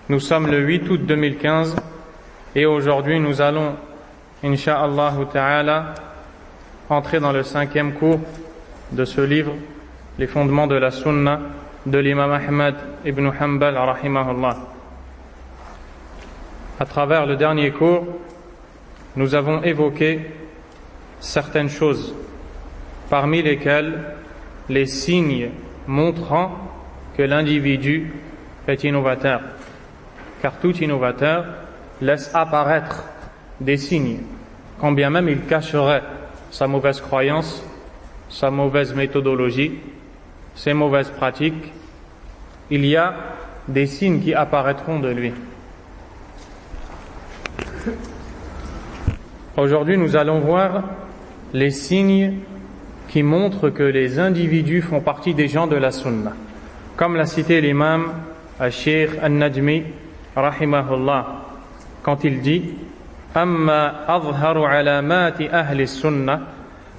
Nous sommes le 8 août 2015 et aujourd'hui nous allons, Inch'Allah Ta'ala, entrer dans le 5e cours de ce livre, Les fondements de la Sunna de l'imam Ahmad ibn Hanbal rahimahullah. À travers le dernier cours, nous avons évoqué certaines choses, parmi lesquelles les signes montrant que l'individu est innovateur. Car tout innovateur laisse apparaître des signes, quand bien même il cacherait sa mauvaise croyance, sa mauvaise méthodologie, ses mauvaises pratiques. Il y a des signes qui apparaîtront de lui. Aujourd'hui, nous allons voir les signes qui montrent que les individus font partie des gens de la Sunna. Comme l'a cité l'imam al-Sheikh al-Najmi, rahimahullah, quand il dit « Amma azharu alamati ahli sunna »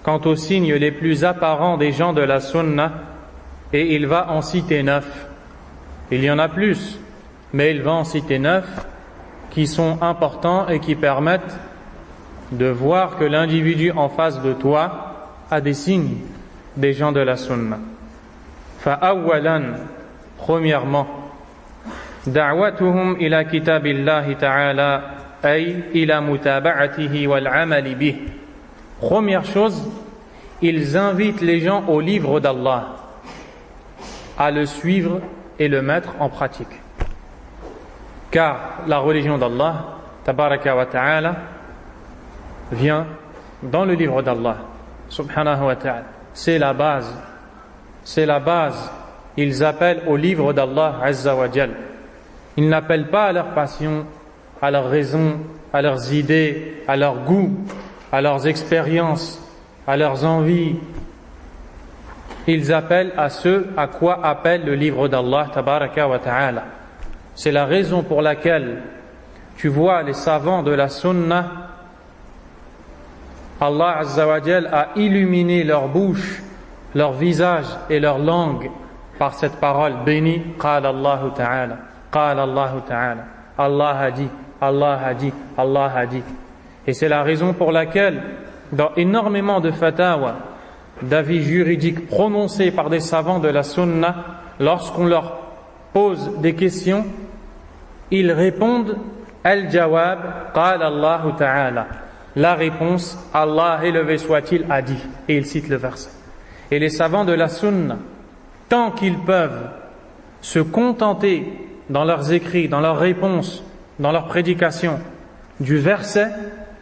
quant aux signes les plus apparents des gens de la Sunna, et il va en citer 9. Il y en a plus, mais il va en citer 9 qui sont importants et qui permettent de voir que l'individu en face de toi a des signes des gens de la Sunna. Fa'awwalan, premièrement, da'watuhum ila kitabillahi ta'ala ay ila mutaba'atihi wal 'amali bih. Première chose, ils invitent les gens au livre d'Allah, à le suivre et le mettre en pratique. Car la religion d'Allah, tabaraka wa ta'ala, vient dans le livre d'Allah, subhanahu wa ta'ala. C'est la base. C'est la base. Ils appellent au livre d'Allah, azza wa jal. Ils n'appellent pas à leur passion, à leur raison, à leurs idées, à leur goût, à leurs expériences, à leurs envies. Ils appellent à ce à quoi appelle le livre d'Allah, tabaraka wa ta'ala. C'est la raison pour laquelle tu vois les savants de la Sunna, Allah azza wa jal a illuminé leur bouche, leur visage et leur langue par cette parole bénie, qala Allahu ta'ala, qala Allahu ta'ala. Allah a dit, Allah a dit, Allah a dit. Et c'est la raison pour laquelle, dans énormément de fatawa, d'avis juridiques prononcés par des savants de la Sunna, lorsqu'on leur pose des questions, ils répondent Al-Jawab, Qala Allahu Ta'ala. La réponse, Allah élevé soit-il, a dit. Et ils citent le verset. Et les savants de la Sunna, tant qu'ils peuvent se contenter dans leurs écrits, dans leurs réponses, dans leurs prédications, du verset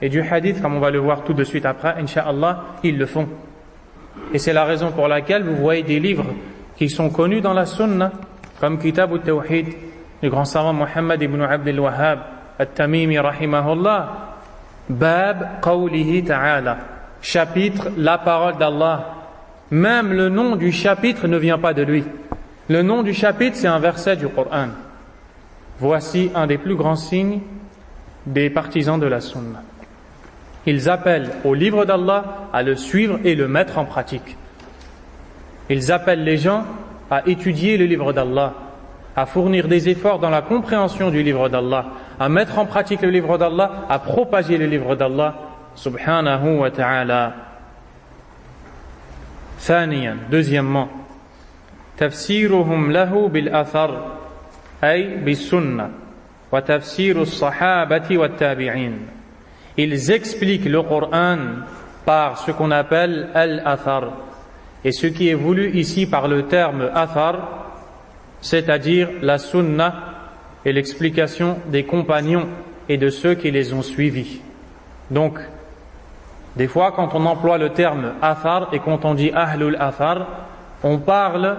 et du hadith, comme on va le voir tout de suite après, Inch'Allah, ils le font. Et c'est la raison pour laquelle vous voyez des livres qui sont connus dans la Sunna, comme Kitab al-Tawhid, du grand savant Muhammad ibn Abdul Wahhab, al-Tamimi, rahimahullah, Bab Qawlihi Ta'ala, chapitre, la parole d'Allah. Même le nom du chapitre ne vient pas de lui. Le nom du chapitre, c'est un verset du Coran. Voici un des plus grands signes des partisans de la Sunna. Ils appellent au livre d'Allah à le suivre et le mettre en pratique. Ils appellent les gens à étudier le livre d'Allah, à fournir des efforts dans la compréhension du livre d'Allah, à mettre en pratique le livre d'Allah, à propager le livre d'Allah, subhanahu wa ta'ala. Thaniyan, deuxièmement, tafsiruhum lahu bil athar, ay bis sunnah, wa tafsiru as-sahabati wa tabi'in. Ils expliquent le Coran par ce qu'on appelle al-athar. Et ce qui est voulu ici par le terme athar, c'est-à-dire la sunna et l'explication des compagnons et de ceux qui les ont suivis. Donc, des fois quand on emploie le terme athar et quand on dit ahlul athar, on parle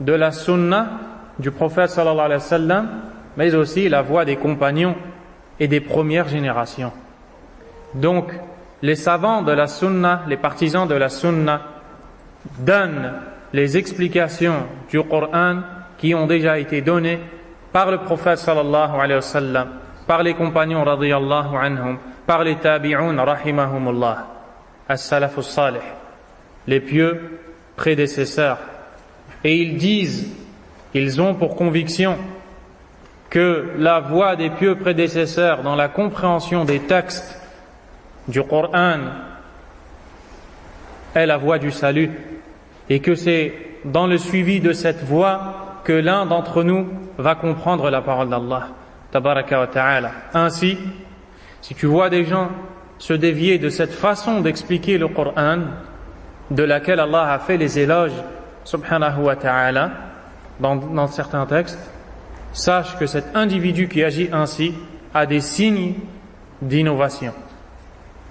de la sunna du prophète sallallahu alayhi wa sallam, mais aussi la voix des compagnons et des premières générations. Donc, les savants de la sunna, les partisans de la sunna, donnent les explications du Coran qui ont déjà été données par le prophète sallallahu alayhi wa sallam, par les compagnons radiyallahu anhum, par les tabi'un rahimahumullah, as-salafus salih, les pieux prédécesseurs. Et ils disent, ils ont pour conviction que la voie des pieux prédécesseurs dans la compréhension des textes du Coran est la voie du salut, et que c'est dans le suivi de cette voie que l'un d'entre nous va comprendre la parole d'Allah tabaraka wa ta'ala. Ainsi, si tu vois des gens se dévier de cette façon d'expliquer le Coran, de laquelle Allah a fait les éloges subhanahu wa ta'ala dans certains textes, sache que cet individu qui agit ainsi a des signes d'innovation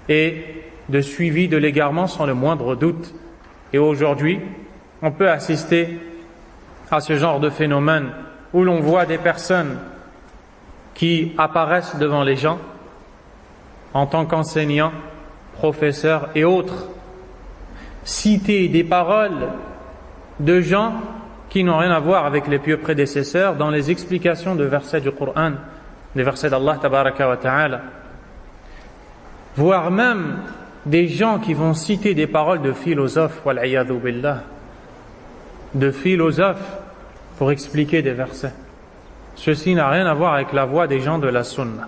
et de suivi de l'égarement sans le moindre doute. Et aujourd'hui, on peut assister à ce genre de phénomène où l'on voit des personnes qui apparaissent devant les gens en tant qu'enseignants, professeurs et autres, citer des paroles de gens qui n'ont rien à voir avec les pieux prédécesseurs dans les explications de versets du Coran, des versets d'Allah tabaraka wa ta'ala, voire même des gens qui vont citer des paroles de philosophes, wal'iyadhu billah, de philosophes pour expliquer des versets. Ceci n'a rien à voir avec la voie des gens de la sunna,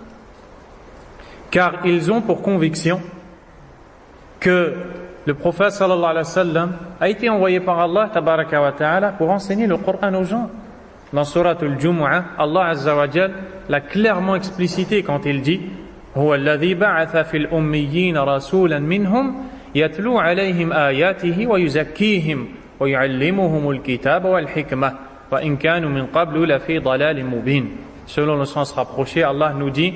car ils ont pour conviction que le prophète sallallahu alayhi wa sallam a été envoyé par Allah tabaraka wa ta'ala pour enseigner le Coran aux gens. Dans Surat al-Jumu'ah, Allah azza wa jal l'a clairement explicité quand il dit هو الذي بعث في الأميين رسولا منهم يتلو عليهم آياته ويزكيهم ويعلمهم الكتاب والحكمة وإن كانوا من قبل لفي ضلال مبين. Selon le sens rapproché, Allah nous dit,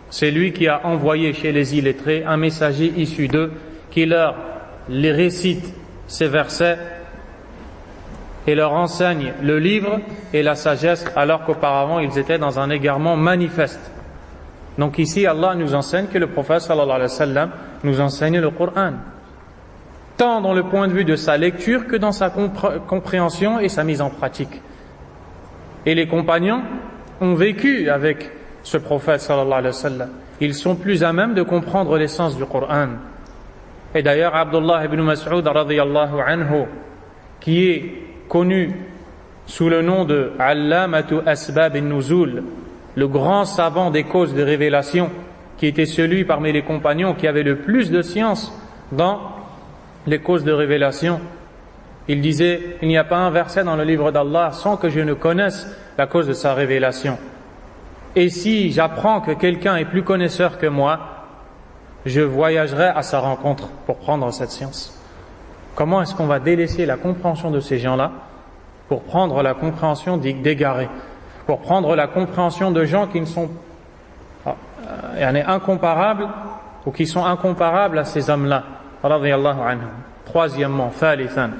c'est lui qui a envoyé chez les illettrés un messager issu d'eux qui leur les récite ces versets et leur enseigne le livre et la sagesse, alors qu'auparavant ils étaient dans un égarement manifeste. Donc ici, Allah nous enseigne que le prophète sallallahu alayhi wa sallam nous enseigne le Coran, tant dans le point de vue de sa lecture que dans sa compréhension et sa mise en pratique. Et les compagnons ont vécu avec ce prophète sallallahu alayhi wa sallam. Ils sont plus à même de comprendre l'essence du Coran. Et d'ailleurs, Abdullah ibn Mas'ud radiyallahu anhu, qui est connu sous le nom de Allamatu Asbab an-Nuzul, le grand savant des causes de révélation, qui était celui parmi les compagnons qui avait le plus de science dans les causes de révélation. Il disait, il n'y a pas un verset dans le livre d'Allah sans que je ne connaisse la cause de sa révélation. Et si j'apprends que quelqu'un est plus connaisseur que moi, je voyagerai à sa rencontre pour prendre cette science. Comment est-ce qu'on va délaisser la compréhension de ces gens-là pour prendre la compréhension d'égarés, pour prendre la compréhension de gens qui ne sont incomparables ou qui sont incomparables à ces hommes-là. Radiyallahu anhum. Troisièmement, thalithan,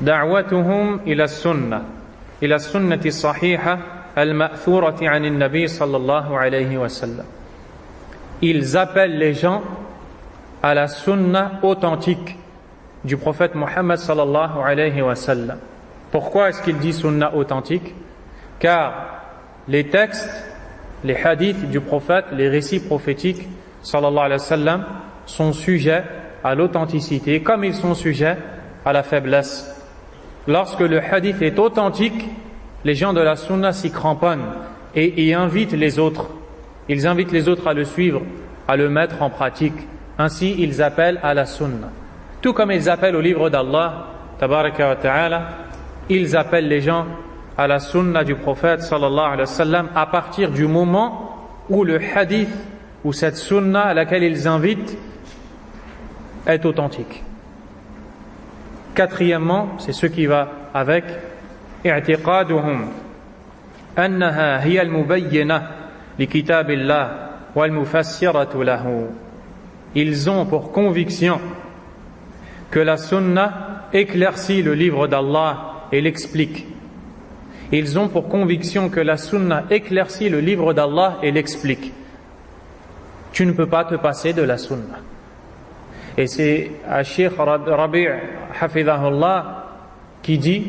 da'watuhum ila sunnati sahiha al-ma'thurati 'an an-nabi sallallahu alayhi wa sallam. Ils appellent les gens à la sunna authentique du prophète Muhammad sallallahu alayhi wa sallam. Pourquoi est-ce qu'il dit sunna authentique? Car les textes, les hadiths du prophète, les récits prophétiques sallallahu alayhi wa sallam sont sujets à l'authenticité comme ils sont sujets à la faiblesse. Lorsque le hadith est authentique, les gens de la sunna s'y cramponnent et y invitent les autres. Ils invitent les autres à le suivre, à le mettre en pratique. Ainsi, ils appellent à la sunna. Tout comme ils appellent au livre d'Allah, tabaraka wa ta'ala, ils appellent les gens à la sunna du prophète sallallahu alayhi wa sallam à partir du moment où le hadith ou cette sunna à laquelle ils invitent est authentique. Quatrièmement, c'est ce qui va avec i'tiqaduhum annaha hiya al-mubayyinah li kitabillah wal mufassiratu lahu. Ils ont pour conviction que la sunna éclaircit le livre d'Allah et l'explique. Ils ont pour conviction que la sunna éclaircit le livre d'Allah et l'explique. Tu ne peux pas te passer de la sunna. Et c'est Cheikh Rabi' Hafidhahullah qui dit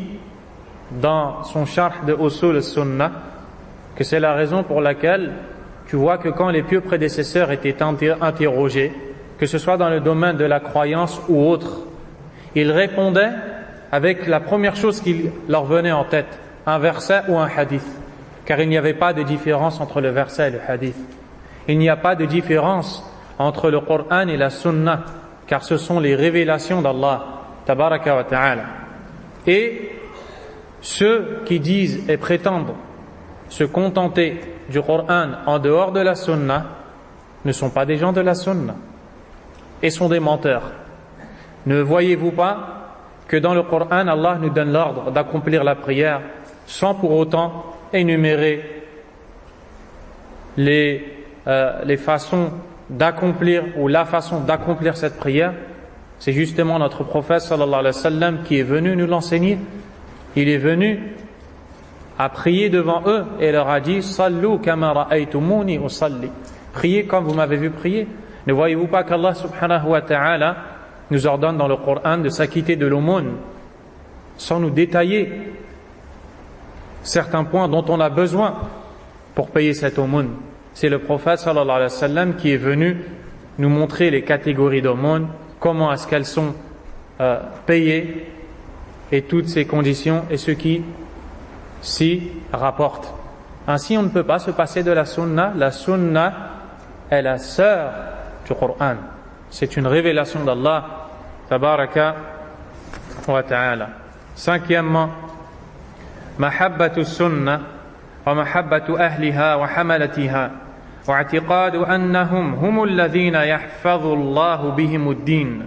dans son sharh de Usul al-Sunnah que c'est la raison pour laquelle tu vois que quand les pieux prédécesseurs étaient interrogés, que ce soit dans le domaine de la croyance ou autre, ils répondaient avec la première chose qui leur venait en tête, un verset ou un hadith. car il n'y avait pas de différence entre le verset et le hadith. Il n'y a pas de différence entre le Coran et la Sunna, car ce sont les révélations d'Allah, tabaraka wa ta'ala. Et ceux qui disent et prétendent se contenter du Coran en dehors de la Sunna ne sont pas des gens de la Sunna et sont des menteurs. Ne voyez-vous pas que dans le Coran, Allah nous donne l'ordre d'accomplir la prière sans pour autant énumérer les façons d'accomplir ou la façon d'accomplir cette prière? C'est justement notre prophète sallallahu alayhi wa sallam qui est venu nous l'enseigner. Il est venu à prier devant eux et leur a dit Sallu kama ra'aytumuni usalli. Priez comme vous m'avez vu prier. Ne voyez-vous pas qu'Allah subhanahu wa ta'ala nous ordonne dans le Coran de s'acquitter de l'aumône sans nous détailler certains points dont on a besoin pour payer cette aumône? C'est le prophète sallallahu alayhi wa sallam qui est venu nous montrer les catégories d'aumône, comment est-ce qu'elles sont payées et toutes ces conditions et ce qui s'y rapporte. Ainsi, on ne peut pas se passer de la sunna. La sunna est la sœur du Coran. C'est une révélation d'Allah, tabaraka wa ta'ala. Cinquièmement, mahabbatu sunna wa mahabbatu ahliha wa hamalatiha wa i'tiqadu annahum humul ladhina yahfadhu Allahu bihimud din.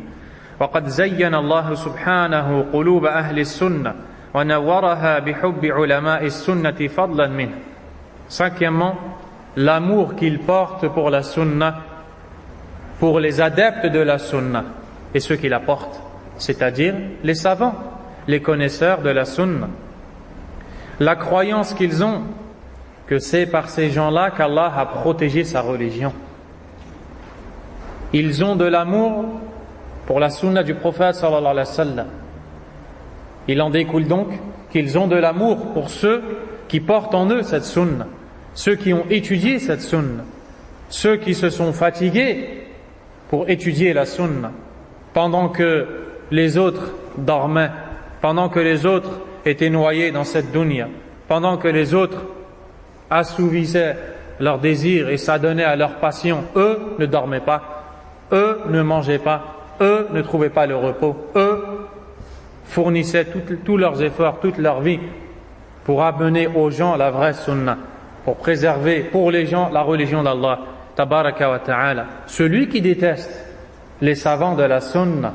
وقد زين الله سبحانه قلوب أهل السنة ونورها بحب علماء السنة فضلا منه. Cinquièmement, l'amour qu'ils portent pour la sunna, pour les adeptes de la sunna et ceux qui la portent, c'est-à-dire les savants, les connaisseurs de la sunna. La croyance qu'ils ont que c'est par ces gens-là qu'Allah a protégé sa religion. Ils ont de l'amour pour la sunna du prophète sallallahu alayhi wa sallam. Il en découle donc qu'ils ont de l'amour pour ceux qui portent en eux cette sunna, ceux qui ont étudié cette sunna, ceux qui se sont fatigués pour étudier la sunna, pendant que les autres dormaient, pendant que les autres étaient noyés dans cette dunya, pendant que les autres assouvissaient leurs désirs et s'adonnaient à leurs passions. Eux ne dormaient pas, eux ne mangeaient pas, eux ne trouvaient pas le repos, eux fournissaient tous leurs efforts, toute leur vie pour amener aux gens la vraie sunna, pour préserver pour les gens la religion d'Allah, tabaraka wa ta'ala. Celui qui déteste les savants de la sunna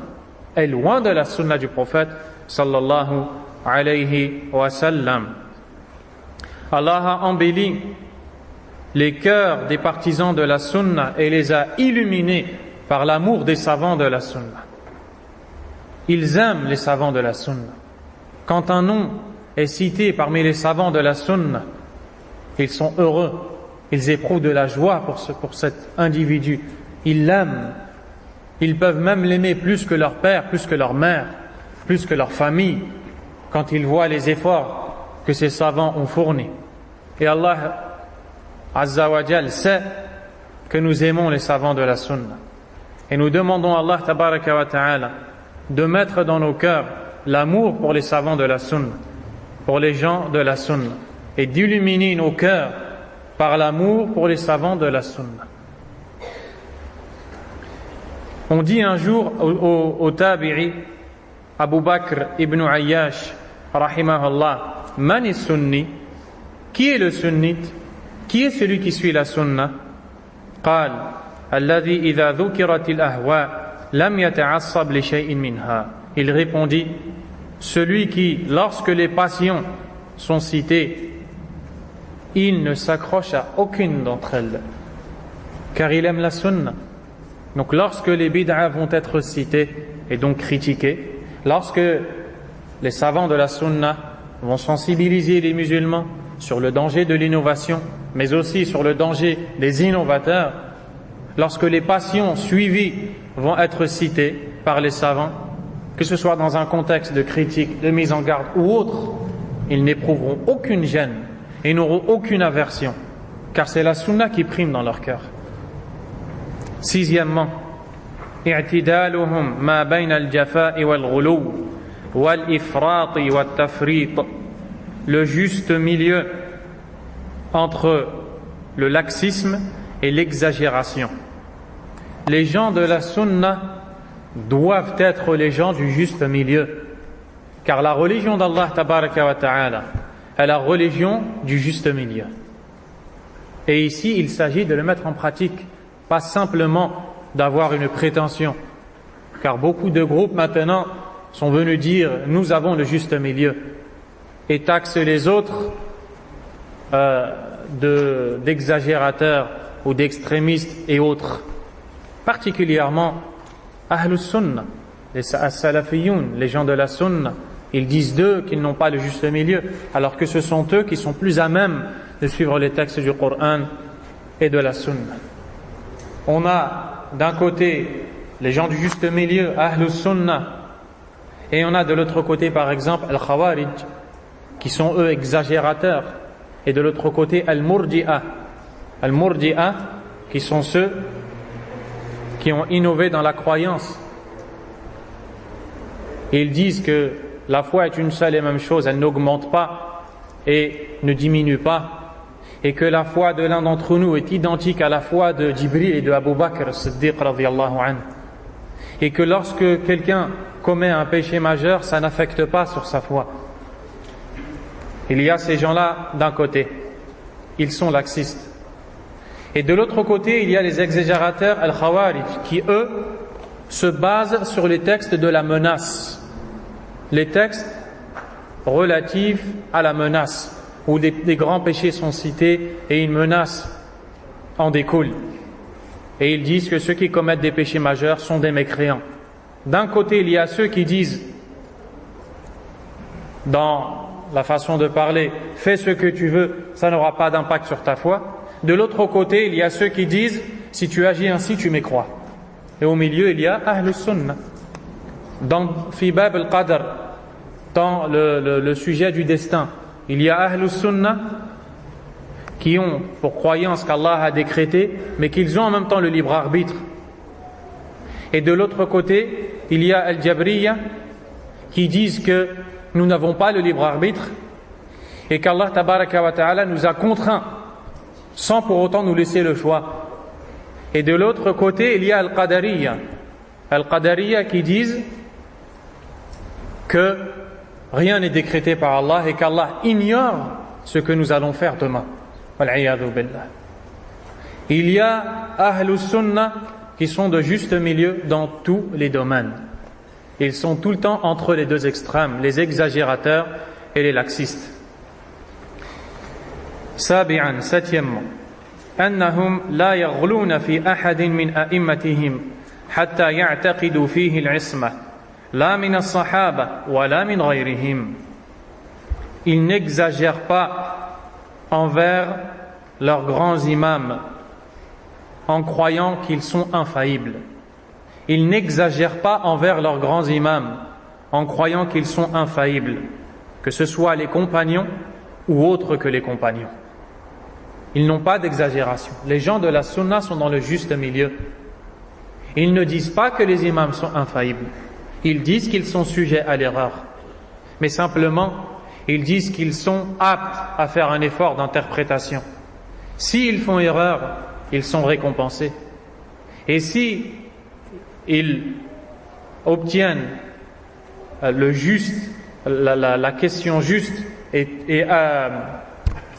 est loin de la sunna du prophète sallallahu alayhi wa sallam. Allah a embelli les cœurs des partisans de la sunna et les a illuminés par l'amour des savants de la sunna. Ils aiment les savants de la sunna. Quand un nom est cité parmi les savants de la sunna, ils sont heureux, ils éprouvent de la joie pour cet individu. Ils l'aiment, ils peuvent même l'aimer plus que leur père, plus que leur mère, plus que leur famille, quand ils voient les efforts que ces savants ont fournis. Et Allah Azza wa Jal sait que nous aimons les savants de la sunna. Et nous demandons à Allah tabaraka wa ta'ala de mettre dans nos cœurs l'amour pour les savants de la sunna, pour les gens de la sunna, et d'illuminer nos cœurs par l'amour pour les savants de la sunna. On dit un jour au tabi'i Abu Bakr ibn Ayyash rahimahullah, man est sunni? Qui est le sunnite? Qui est celui qui suit la sunna? قال الذي إذا ذكرت الأهواء لم يتعصب لشيء منها. Il répondit, celui qui, lorsque les passions sont citées, il ne s'accroche à aucune d'entre elles, car il aime la sunna. Donc lorsque les bid'a vont être cités et donc critiqués, lorsque les savants de la sunna vont sensibiliser les musulmans sur le danger de l'innovation, mais aussi sur le danger des innovateurs, lorsque les passions suivies vont être citées par les savants, que ce soit dans un contexte de critique, de mise en garde ou autre, ils n'éprouveront aucune gêne et n'auront aucune aversion, car c'est la sunna qui prime dans leur cœur. Sixièmement, i'tidaluhum ma bayna al-jafa'i wal-ghuluw wal-ifrati wat-tafrit, le juste milieu entre le laxisme et l'exagération. Les gens de la sunna doivent être les gens du juste milieu, car la religion d'Allah tabaraka wa ta'ala est la religion du juste milieu. Et ici, il s'agit de le mettre en pratique, pas simplement d'avoir une prétention, car beaucoup de groupes maintenant sont venus dire « nous avons le juste milieu » et taxent les autres d'exagérateurs ou d'extrémistes et autres, particulièrement Ahlus Sunnah, les Salafiyoun, les gens de la Sunna. Ils disent d'eux qu'ils n'ont pas le juste milieu, alors que ce sont eux qui sont plus à même de suivre les textes du Coran et de la Sunna. On a d'un côté les gens du juste milieu, Ahlus Sunnah, et on a de l'autre côté par exemple Al-Khawarij, qui sont eux exagérateurs, et de l'autre côté Al-Murji'a. Al-Murji'a, qui sont ceux qui ont innové dans la croyance. Et ils disent que la foi est une seule et même chose, elle n'augmente pas et ne diminue pas, et que la foi de l'un d'entre nous est identique à la foi de Jibril et de Abu Bakr as-Siddiq radiyallahu anhu, et que lorsque quelqu'un commet un péché majeur, ça n'affecte pas sur sa foi. Il y a ces gens-là d'un côté, ils sont laxistes, et de l'autre côté il y a les exagérateurs al-Khawarij qui eux se basent sur les textes de la menace, les textes relatifs à la menace, où des grands péchés sont cités et une menace en découle. Et ils disent que ceux qui commettent des péchés majeurs sont des mécréants. D'un côté, il y a ceux qui disent, dans la façon de parler, fais ce que tu veux, ça n'aura pas d'impact sur ta foi. De l'autre côté, il y a ceux qui disent, si tu agis ainsi, tu m'écrois. Et au milieu, il y a Ahlus Sunnah. Dans Fi Bab al-Qadr, dans le sujet du destin, il y a Ahlus Sunnah qui ont pour croyance qu'Allah a décrété, mais qu'ils ont en même temps le libre arbitre. Et de l'autre côté, il y a Al-Jabriya qui disent que nous n'avons pas le libre arbitre et qu'Allah tabaraka wa ta'ala nous a contraints sans pour autant nous laisser le choix. Et de l'autre côté, il y a Al-Qadariya. Al-Qadariya qui disent que rien n'est décrété par Allah et qu'Allah ignore ce que nous allons faire demain. Wal-'iyadhu billah. Il y a Ahlus Sunnah qui sont de juste milieu dans tous les domaines. Ils sont tout le temps entre les deux extrêmes, les exagérateurs et les laxistes. Sabi'an, septièmement, أنهم لا يغلون في أحد من أئمتهم حتى يعتقدوا فيه العصمة لا من الصحابة ولا من غيرهم. Ils n'exagèrent pas envers leurs grands imams en croyant qu'ils sont infaillibles. Ils n'exagèrent pas envers leurs grands imams en croyant qu'ils sont infaillibles, que ce soit les compagnons ou autres que les compagnons. Ils n'ont pas d'exagération. Les gens de la sunna sont dans le juste milieu. Ils ne disent pas que les imams sont infaillibles. Ils disent qu'ils sont sujets à l'erreur. Mais simplement, ils disent qu'ils sont aptes à faire un effort d'interprétation. S'ils font erreur, ils sont récompensés. Et si ils obtiennent le juste, la question juste,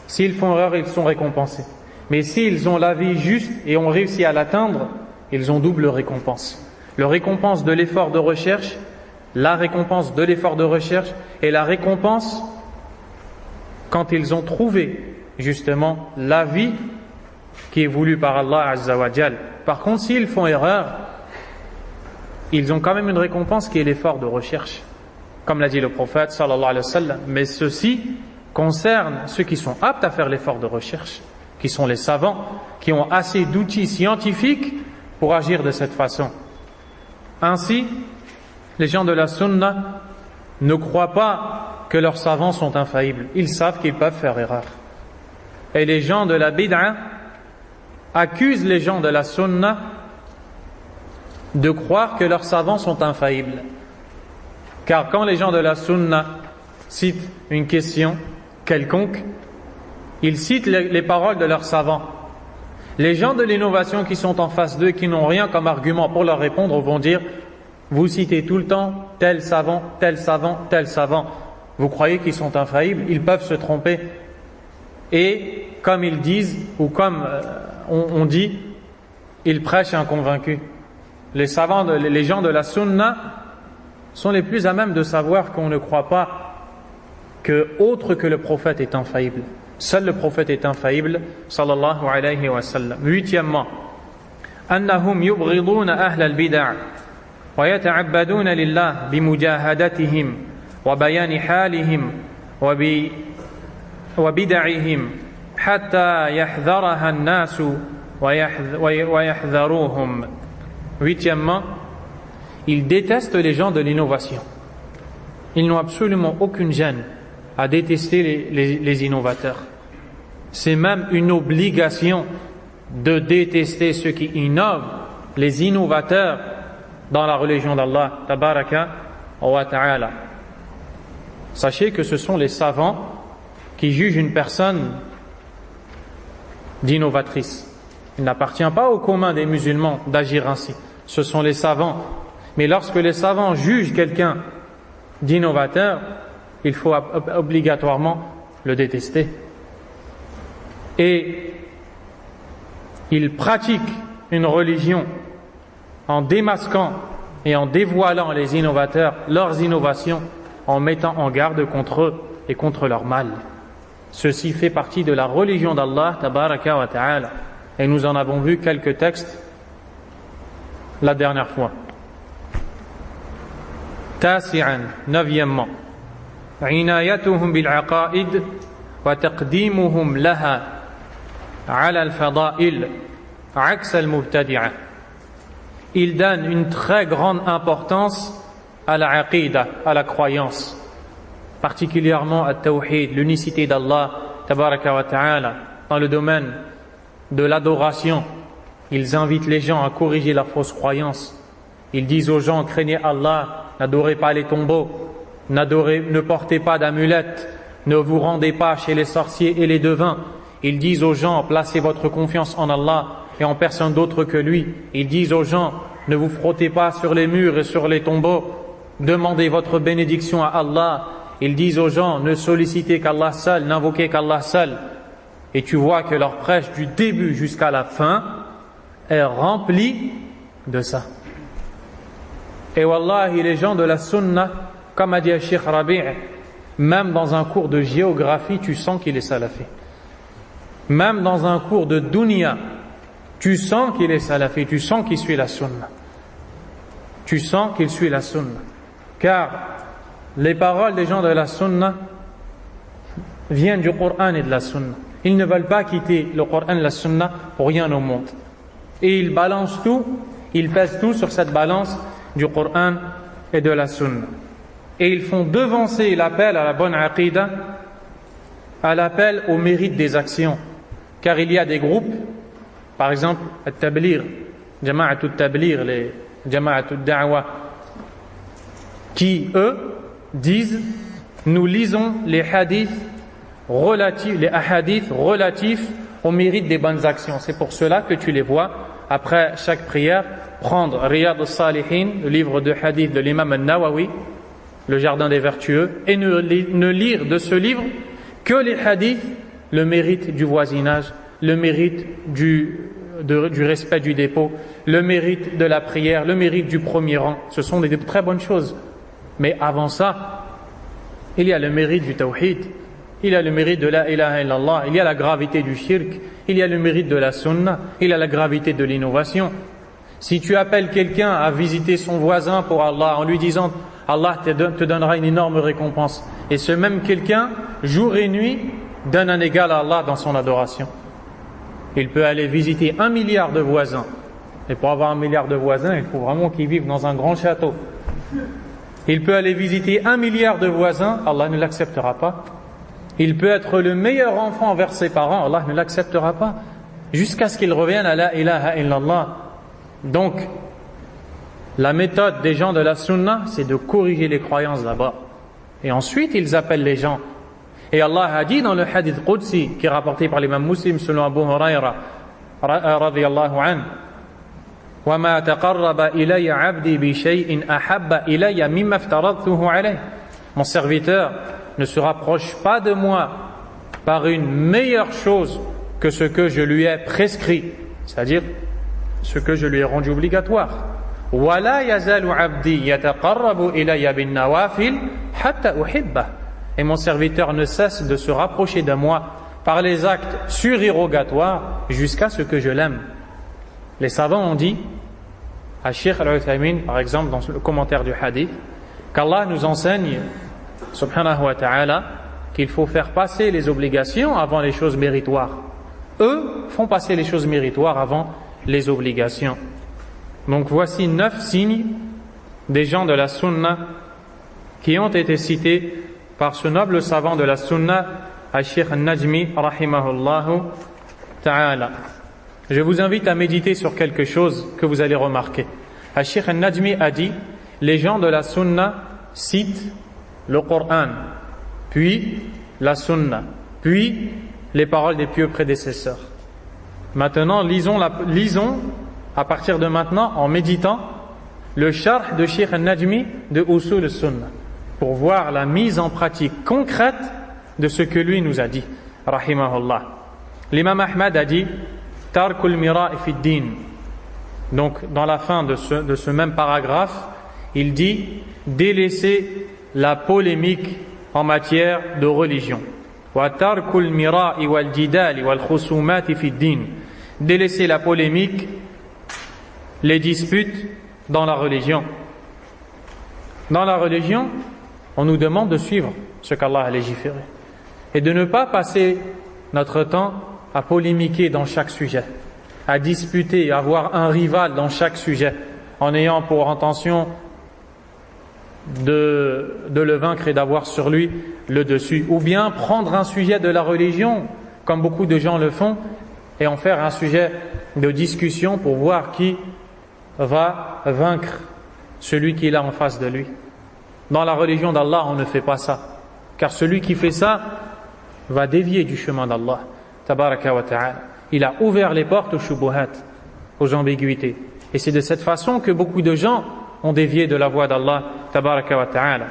s'ils font erreur, ils sont récompensés. Mais s'ils ont l'avis juste et ont réussi à l'atteindre, ils ont double récompense. La récompense de l'effort de recherche, la récompense de l'effort de recherche et la récompense quand ils ont trouvé justement l'avis qui est voulu par Allah Azza wa Jal. Par contre, s'ils font erreur, ils ont quand même une récompense qui est l'effort de recherche, comme l'a dit le prophète sallallahu alayhi wa sallam. Mais ceci concerne ceux qui sont aptes à faire l'effort de recherche, qui sont les savants, qui ont assez d'outils scientifiques pour agir de cette façon. Ainsi, les gens de la sunna ne croient pas que leurs savants sont infaillibles. Ils savent qu'ils peuvent faire erreur. Et les gens de la bid'a accusent les gens de la sunna de croire que leurs savants sont infaillibles. Car quand les gens de la sunna citent une question quelconque, ils citent les paroles de leurs savants. Les gens de l'innovation qui sont en face d'eux, qui n'ont rien comme argument pour leur répondre, vont dire: vous citez tout le temps tel savant, tel savant, tel savant. Vous croyez qu'ils sont infaillibles? Ils peuvent se tromper. Et comme ils disent, ou comme on dit, ils prêchent un convaincu. Les savants, les gens de la sunna sont les plus à même de savoir qu'on ne croit pas que autre que le prophète est infaillible. Seul le prophète est infaillible, sallallahu alayhi wa sallam. Huitièmement, annahum yubghiduna ahla al-bid'a wa yata'abbaduna lillah bimujahadatihim wa bayani halihim wa bid'ihim hatta yahdharaha an-nasu wa yahdharuhum. Huitièmement, ils détestent les gens de l'innovation. Ils n'ont absolument aucune gêne à détester les innovateurs. C'est même une obligation de détester ceux qui innovent, les innovateurs dans la religion d'Allah, tabaraka wa ta'ala. Sachez que ce sont les savants qui jugent une personne d'innovatrice. Il n'appartient pas au commun des musulmans d'agir ainsi. Ce sont les savants. Mais lorsque les savants jugent quelqu'un d'innovateur, il faut obligatoirement le détester. Et ils pratiquent une religion en démasquant et en dévoilant les innovateurs, leurs innovations, en mettant en garde contre eux et contre leur mal. Ceci fait partie de la religion d'Allah, tabaraka wa ta'ala. Et nous en avons vu quelques textes la dernière fois. Tasi'an, neuvièmement, عنايتهم بالعقائد وتقديمهم لها على الفضائل عكس المبتدعة. Ils donnent une très grande importance à la aqidah, à la croyance, particulièrement à tawhid, l'unicité d'Allah tabaraka wa ta'ala. Dans le domaine de l'adoration, ils invitent les gens à corriger leurs fausses croyances. Ils disent aux gens: craignez Allah, n'adorez pas les tombeaux, ne portez pas d'amulettes, ne vous rendez pas chez les sorciers et les devins. Ils disent aux gens: placez votre confiance en Allah et en personne d'autre que lui. Ils disent aux gens: ne vous frottez pas sur les murs et sur les tombeaux, demandez votre bénédiction à Allah. Ils disent aux gens: ne sollicitez qu'Allah seul, n'invoquez qu'Allah seul. Et tu vois que leur prêche du début jusqu'à la fin est remplie de ça. Et wallahi, les gens de la sunna, comme a dit Cheikh Rabi', même dans un cours de géographie, tu sens qu'il est salafi. Même dans un cours de dunya, tu sens qu'il est salafi, tu sens qu'il suit la sunna. Tu sens qu'il suit la sunna. Car les paroles des gens de la sunna viennent du Coran et de la sunna. Ils ne veulent pas quitter le Coran et la sunna pour rien au monde. Et ils balancent tout, ils pèsent tout sur cette balance du Coran et de la sunna. Et ils font devancer l'appel à la bonne aqidah à l'appel au mérite des actions. Car il y a des groupes, par exemple, At-Tablir, Jama'at At-Tablir, les Jama'at Ad-Da'wa, qui, eux, disent: nous lisons les hadiths relatifs au mérite des bonnes actions. C'est pour cela que tu les vois, après chaque prière, prendre Riyad al-Salihin, le livre de hadith de l'imam al-Nawawi, le jardin des vertueux, et ne lire de ce livre que les hadiths, le mérite du voisinage, le mérite du respect du dépôt, le mérite de la prière, le mérite du premier rang. Ce sont des très bonnes choses. Mais avant ça, il y a le mérite du tawhid, il y a le mérite de la ilaha illallah, il y a la gravité du shirk, il y a le mérite de la sunna, il y a la gravité de l'innovation. Si tu appelles quelqu'un à visiter son voisin pour Allah en lui disant: Allah te donnera une énorme récompense, et ce même quelqu'un, jour et nuit, donne un égal à Allah dans son adoration. Il peut aller visiter 1 milliard de voisins, et pour avoir 1 milliard de voisins, il faut vraiment qu'ils vivent dans un grand château. Il peut aller visiter 1 milliard de voisins, Allah ne l'acceptera pas. Il peut être le meilleur enfant envers ses parents, Allah ne l'acceptera pas, jusqu'à ce qu'il revienne à la ilaha illallah. Donc, la méthode des gens de la sunna, c'est de corriger les croyances d'abord. Et ensuite, ils appellent les gens. Et Allah a dit dans le hadith Qudsi, qui est rapporté par l'imam Muslim selon Abu Huraira, radiyallahu anhu, وَمَا تَقَرَّبَ إِلَيَّ عَبْدِي بِشَيْءٍ أَحَبَّ إِلَيَّ مِمَّا افْتَرَضْتُهُ عَلَيْهِ. Mon serviteur ne se rapproche pas de moi par une meilleure chose que ce que je lui ai prescrit, c'est-à-dire ce que je lui ai rendu obligatoire. وَلَا يَزَالُ عَبْدِي يَتَقَرَّبُ إِلَيَّ بِالنَّوَافِلِ حَتَّى أُحِبَّهُ. Et mon serviteur ne cesse de se rapprocher de moi par les actes surérogatoires jusqu'à ce que je l'aime. Les savants ont dit, à Cheikh Al-Uthaymin, par exemple, dans le commentaire du hadith, qu'Allah nous enseigne, subhanahu wa ta'ala, qu'il faut faire passer les obligations avant les choses méritoires. Eux font passer les choses méritoires avant les obligations. Donc voici 9 signes des gens de la sunna qui ont été cités par ce noble savant de la sunna, Al-Sheikh Al-Najmi, rahimahullahu ta'ala. Je vous invite à méditer sur quelque chose que vous allez remarquer. Al-Sheikh Al-Najmi a dit, les gens de la sunna citent le Coran, puis la sunna, puis les paroles des pieux prédécesseurs. Maintenant, lisons à partir de maintenant, en méditant, le sharh de Sheikh Al-Najmi de Usul al-Sunnah, pour voir la mise en pratique concrète de ce que lui nous a dit, rahimahullah. L'imam Ahmad a dit, Tarkul mira'i fi din. Donc, dans la fin de ce même paragraphe, il dit délaisser la polémique en matière de religion. Wa tarkul mira'i wal jidali wal khusumati fi din. Délaisser la polémique, les disputes dans la religion. Dans la religion, on nous demande de suivre ce qu'Allah a légiféré et de ne pas passer notre temps à polémiquer dans chaque sujet, à disputer, à avoir un rival dans chaque sujet, en ayant pour intention de le vaincre et d'avoir sur lui le dessus. Ou bien prendre un sujet de la religion, comme beaucoup de gens le font, et en faire un sujet de discussion pour voir qui va vaincre celui qui est là en face de lui. Dans la religion d'Allah, on ne fait pas ça, car celui qui fait ça va dévier du chemin d'Allah. Tabaraka wa ta'ala. Il a ouvert les portes aux shubuhat, aux ambiguïtés. Et c'est de cette façon que beaucoup de gens ont dévié de la voie d'Allah. Tabaraka wa ta'ala.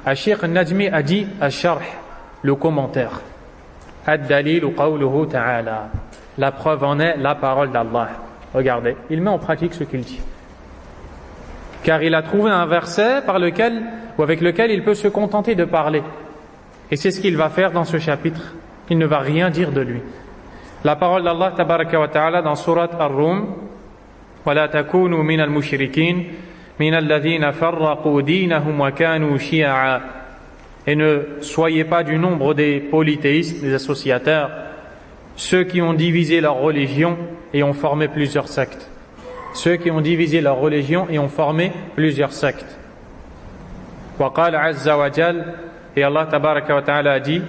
Al-Sheikh Al-Najmi a dit Al-Sharh, le commentaire. Ad-Dalil qawluhu ta'ala. La preuve en est la parole d'Allah. Regardez, il met en pratique ce qu'il dit. Car il a trouvé un verset avec lequel il peut se contenter de parler. Et c'est ce qu'il va faire dans ce chapitre. Il ne va rien dire de lui. La parole d'Allah tabaraka wa ta'ala dans surat Ar-Rum, وَلَا تَكُونُوا مِنَ الْمُشْرِكِينَ مِنَ الَّذِينَ فَرَّقُوا دِينَهُمْ وَكَانُوا شِيَعًا. Et ne soyez pas du nombre des polythéistes, des associateurs, ceux qui ont divisé leur religion et ont formé plusieurs sectes. Ceux qui ont divisé leur religion et ont formé plusieurs sectes. وَقَالَ عَزَّ وَجَلَّ. Et Allah tabaraka wa ta'ala a dit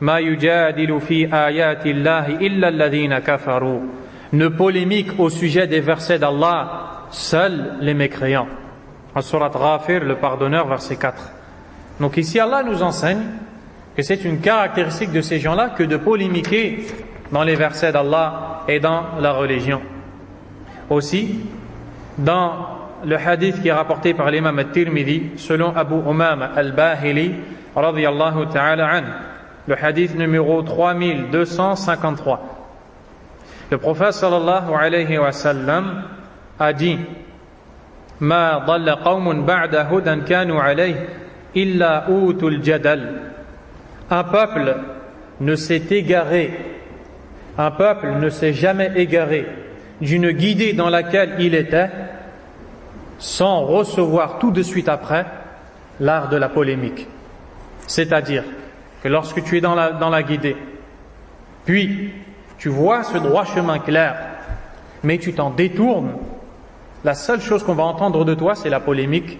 Ma yujadilu fi ayati Allahi illa alladhina kafaru. Ne polémique au sujet des versets d'Allah, seuls les mécréants. En surat Ghafir, le pardonneur, verset 4. Donc ici Allah nous enseigne que c'est une caractéristique de ces gens-là que de polémiquer dans les versets d'Allah et dans la religion. Aussi, dans le hadith qui est rapporté par l'imam At-Tirmidhi, selon Abu Umama Al-Bahili, radiyallahu ta'ala anhu, le hadith numéro 3253. Le prophète sallallahu alayhi wa sallam a dit Ma dhalla qawmun ba'da hudan kanu alayhi illa utul jadal. Un peuple ne s'est égaré, un peuple ne s'est jamais égaré d'une guidée dans laquelle il était sans recevoir tout de suite après l'art de la polémique. C'est-à-dire que lorsque tu es dans la guidée, puis tu vois ce droit chemin clair, mais tu t'en détournes, la seule chose qu'on va entendre de toi, c'est la polémique,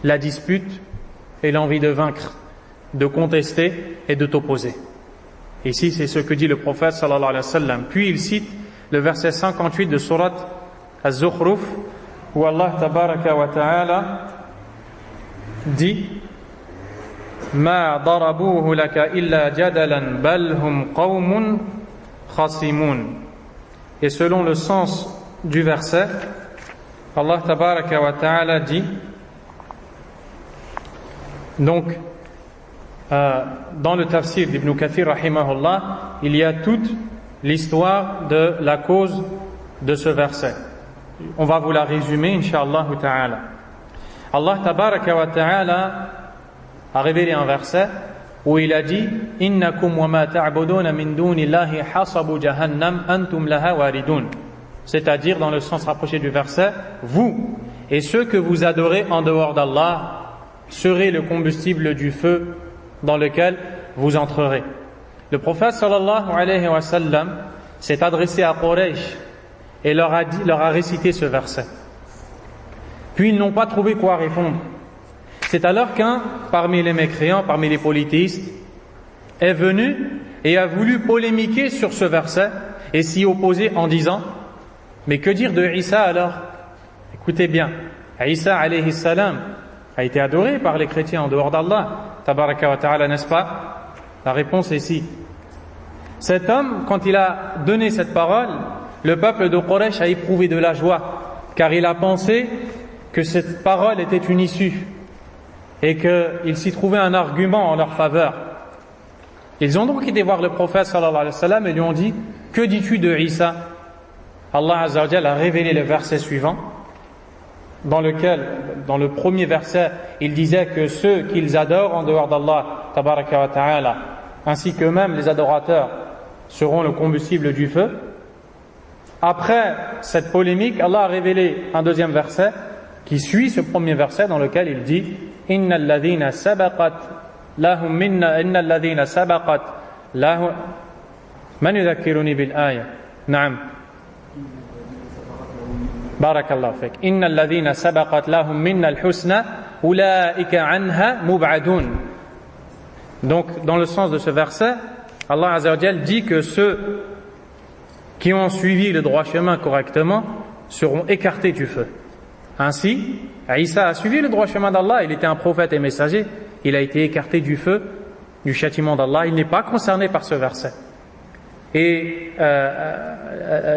la dispute et l'envie de vaincre, de contester et de t'opposer. Ici, c'est ce que dit le prophète sallallahu alayhi wa sallam. Puis il cite le verset 58 de surat Az-Zukhruf, où Allah tabaraka wa ta'ala dit ما ضربوه لك إلا جدلا بل هم قوم خصمون. Et selon le sens du verset, Allah tabaraka wa ta'ala dit, donc dans le tafsir d'Ibn Kathir rahimahullah, il y a toute l'histoire de la cause de ce verset. On va vous la résumer incha'Allah ta'ala. Allah tabaraka wa ta'ala a révélé un verset où il a dit innakum wa ma ta'buduna min dunillahi hasabu jahannam antum laha waridun, c'est-à-dire dans le sens rapproché du verset, vous et ceux que vous adorez en dehors d'Allah serez le combustible du feu dans lequel vous entrerez. Le prophète sallallahu alayhi wa sallam s'est adressé à Quraysh et leur a récité ce verset. Puis ils n'ont pas trouvé quoi répondre. C'est alors qu'un parmi les mécréants, parmi les polythéistes, est venu et a voulu polémiquer sur ce verset et s'y opposer en disant: mais que dire de Isa alors? Écoutez bien, Isa alayhi salam a été adoré par les chrétiens en dehors d'Allah, tabaraka wa ta'ala, n'est-ce pas? La réponse est ici. Cet homme, quand il a donné cette parole, le peuple de Quraysh a éprouvé de la joie, car il a pensé que cette parole était une issue et qu'il s'y trouvait un argument en leur faveur. Ils ont donc été voir le prophète sallallahu alayhi wa sallam et lui ont dit: que dis-tu de Isa? Allah azza wa jalla a révélé le verset suivant, dans lequel, dans le premier verset, il disait que ceux qu'ils adorent en dehors d'Allah tabaraka wa ta'ala, ainsi qu'eux-mêmes les adorateurs, seront le combustible du feu. Après cette polémique, Allah a révélé un deuxième verset qui suit ce premier verset, dans lequel il dit: innal ladhina sabaqat lahum minna innal ladhina sabaqat lahum man yudhakkiruni bil aya. Na'am. Barakallahu fik. Innal ladhina sabaqat lahum minna al husna ulaika anha mub'adun. Donc dans le sens de ce verset, Allah azza wa jalla dit que ceux qui ont suivi le droit chemin correctement seront écartés du feu. Ainsi, Isa a suivi le droit chemin d'Allah, il était un prophète et messager, il a été écarté du feu, du châtiment d'Allah, il n'est pas concerné par ce verset. Et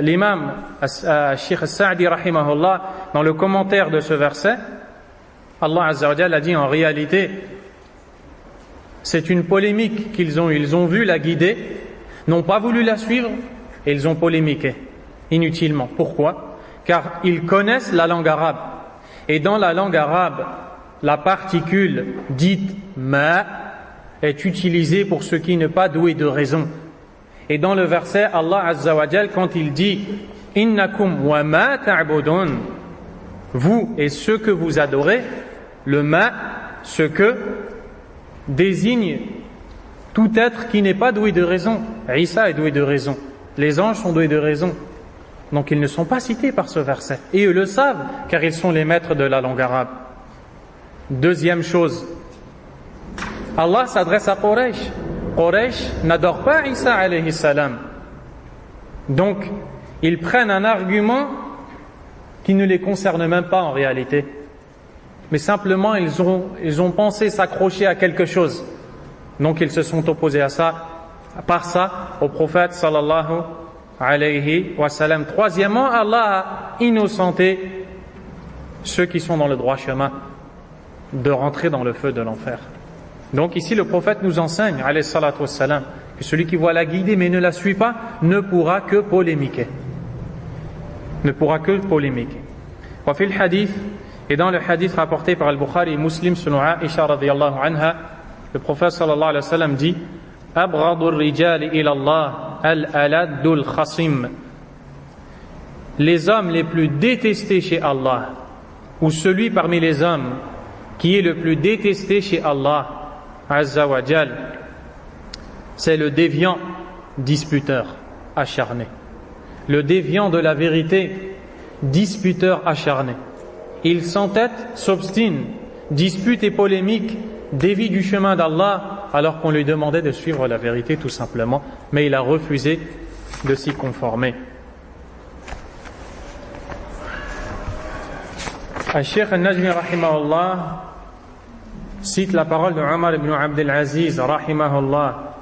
l'imam Sheikh Sa'di rahimahullah, dans le commentaire de ce verset, Allah azza wa jalla a dit: en réalité, c'est une polémique qu'ils ont eue, ils ont vu la guider, n'ont pas voulu la suivre, et ils ont polémiqué inutilement. Pourquoi? Car ils connaissent la langue arabe. Et dans la langue arabe, la particule dite ma est utilisée pour ce qui n'est pas doué de raison. Et dans le verset, Allah azza wa jal, quand il dit innakum wa ma ta'budun, vous et ceux que vous adorez, le ma, ce que désigne tout être qui n'est pas doué de raison. Isa est doué de raison. Les anges sont doués de raison. Donc ils ne sont pas cités par ce verset. Et eux le savent, car ils sont les maîtres de la langue arabe. Deuxième chose, Allah s'adresse à Quraysh. Quraysh n'adore pas Isa alayhi salam. Donc ils prennent un argument qui ne les concerne même pas en réalité. Mais simplement ils ont pensé s'accrocher à quelque chose. Donc ils se sont opposés à ça, par ça, au prophète sallallahu alayhi wa sallam. Troisièmement, Allah a innocenté ceux qui sont dans le droit chemin de rentrer dans le feu de l'enfer. Donc ici le prophète nous enseigne alayhi salatu wa salam, que celui qui voit la guider mais ne la suit pas ne pourra que polémiquer. Ne pourra que polémiquer. Wa fil hadith, et dans le hadith rapporté par Al-Bukhari et Muslim selon Aisha radiyallahu anha, le prophète sallallahu alayhi wa sallam dit: Abghadur rijali ila Allah al-aladul khasim. Les hommes les plus détestés chez Allah, ou celui parmi les hommes qui est le plus détesté chez Allah azza wa jal, c'est le déviant disputeur acharné. Le déviant de la vérité, disputeur acharné. Il s'entête, s'obstine, dispute et polémique, dévie du chemin d'Allah alors qu'on lui demandait de suivre la vérité tout simplement, mais il a refusé de s'y conformer. Al-Sheikh Al-Najmi rahimahullah cite la parole de Omar ibn Abdel Aziz, rahimahullah,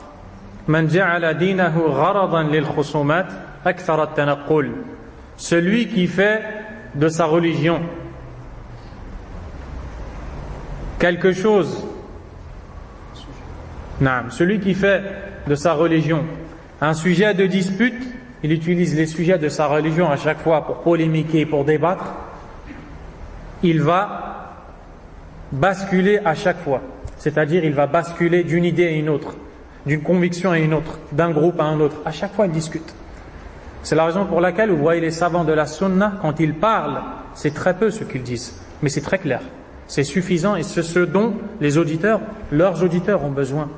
Man ja'ala dinahu gharadan lil khusumat akthara at-tanaqqul. Celui qui fait de sa religion quelque chose, celui qui fait de sa religion un sujet de dispute, il utilise les sujets de sa religion à chaque fois pour polémiquer, pour débattre, il va basculer à chaque fois. C'est-à-dire, il va basculer d'une idée à une autre, d'une conviction à une autre, d'un groupe à un autre. À chaque fois, il discute. C'est la raison pour laquelle vous voyez les savants de la sunna, quand ils parlent, c'est très peu ce qu'ils disent, mais c'est très clair. C'est suffisant et c'est ce dont les auditeurs, leurs auditeurs ont besoin.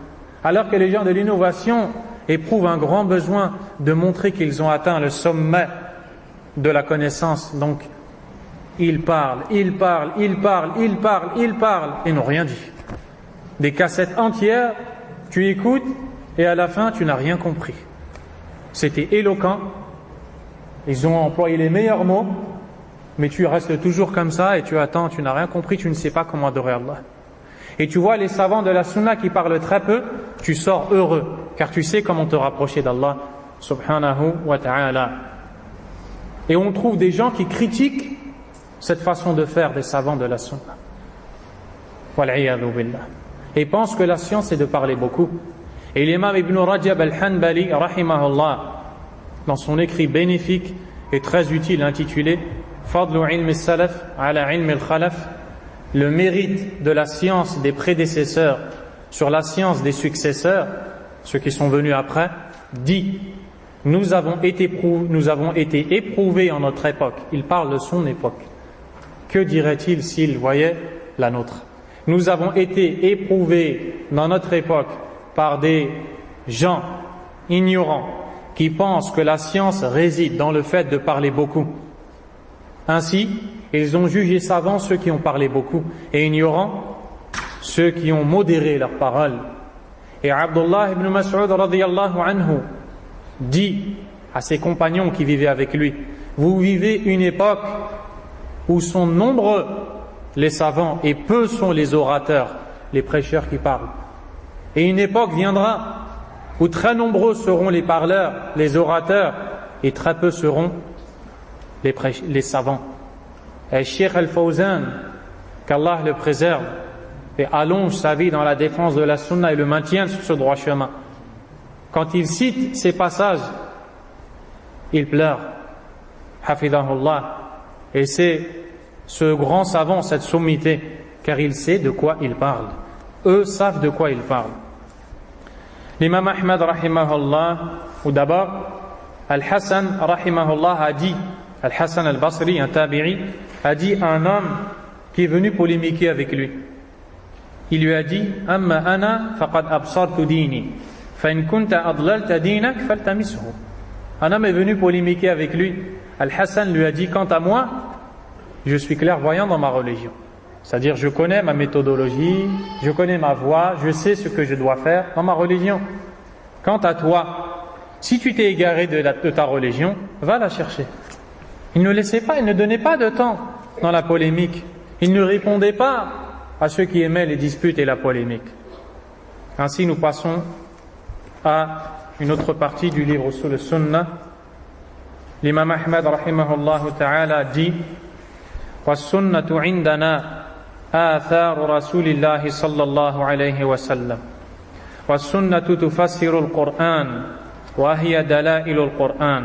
Alors que les gens de l'innovation éprouvent un grand besoin de montrer qu'ils ont atteint le sommet de la connaissance. Donc, ils parlent et n'ont rien dit. Des cassettes entières, tu écoutes et à la fin, tu n'as rien compris. C'était éloquent, ils ont employé les meilleurs mots, mais tu restes toujours comme ça et tu attends, tu n'as rien compris, tu ne sais pas comment adorer Allah. Et tu vois les savants de la sunna qui parlent très peu, tu sors heureux, car tu sais comment te rapprocher d'Allah subhanahu wa ta'ala. Et on trouve des gens qui critiquent cette façon de faire des savants de la sunna. Wal'iyadhu billah. Et pensent que la science c'est de parler beaucoup. Et l'imam Ibn Rajab al-Hanbali, rahimahullah, dans son écrit bénéfique et très utile intitulé Fadlu ilm al-salaf ala ilm al-khalaf, le mérite de la science des prédécesseurs sur la science des successeurs, ceux qui sont venus après, dit nous avons été éprouvés en notre époque. Il parle de son époque. Que dirait-il s'il voyait la nôtre? Nous avons été éprouvés dans notre époque par des gens ignorants qui pensent que la science réside dans le fait de parler beaucoup. Ainsi, ils ont jugé savants ceux qui ont parlé beaucoup et ignorants ceux qui ont modéré leurs paroles. Et Abdullah ibn Mas'ud radiyallahu anhu dit à ses compagnons qui vivaient avec lui, vous vivez une époque où sont nombreux les savants et peu sont les orateurs, les prêcheurs qui parlent. Et une époque viendra où très nombreux seront les parleurs, les orateurs, et très peu seront les savants. Et Cheikh Al-Fawzan, qu'Allah le préserve et allonge sa vie dans la défense de la sunna et le maintient sur ce droit chemin, quand il cite ces passages, il pleure, hafidahullah, et c'est ce grand savant, cette sommité, car il sait de quoi il parle. Eux savent de quoi il parle. L'imam Ahmad rahimahullah, ou d'abord Al-Hassan rahimahullah a dit, Al-Hassan al-Basri, un tabi'i, a dit à un homme qui est venu polémiquer avec lui. Il lui a dit Amma ana faqad absartu dini fa in kunta adlalta dinak faltamishu. Un homme est venu polémiquer avec lui. Al-Hassan lui a dit quant à moi, je suis clairvoyant dans ma religion. C'est-à-dire, je connais ma méthodologie, je connais ma voie, je sais ce que je dois faire dans ma religion. Quant à toi, si tu t'es égaré de ta religion, va la chercher. Il ne laissait pas, il ne donnait pas de temps dans la polémique. Il ne répondait pas à ceux qui aimaient les disputes et la polémique. Ainsi, nous passons à une autre partie du livre sur le Sunnah. L'imam Ahmad rahimahullah ta'ala dit وَالسُّنَّةُ عِنْدَنَا آثَارُ رَسُولِ اللَّهِ صَلَّى اللَّهُ عَلَيْهِ وَسَلَّمَ وَالسُّنَّةُ تُفَسِّرُ الْقُرْآنَ وَهِيَ دَلَائِلُ الْقُرْآنِ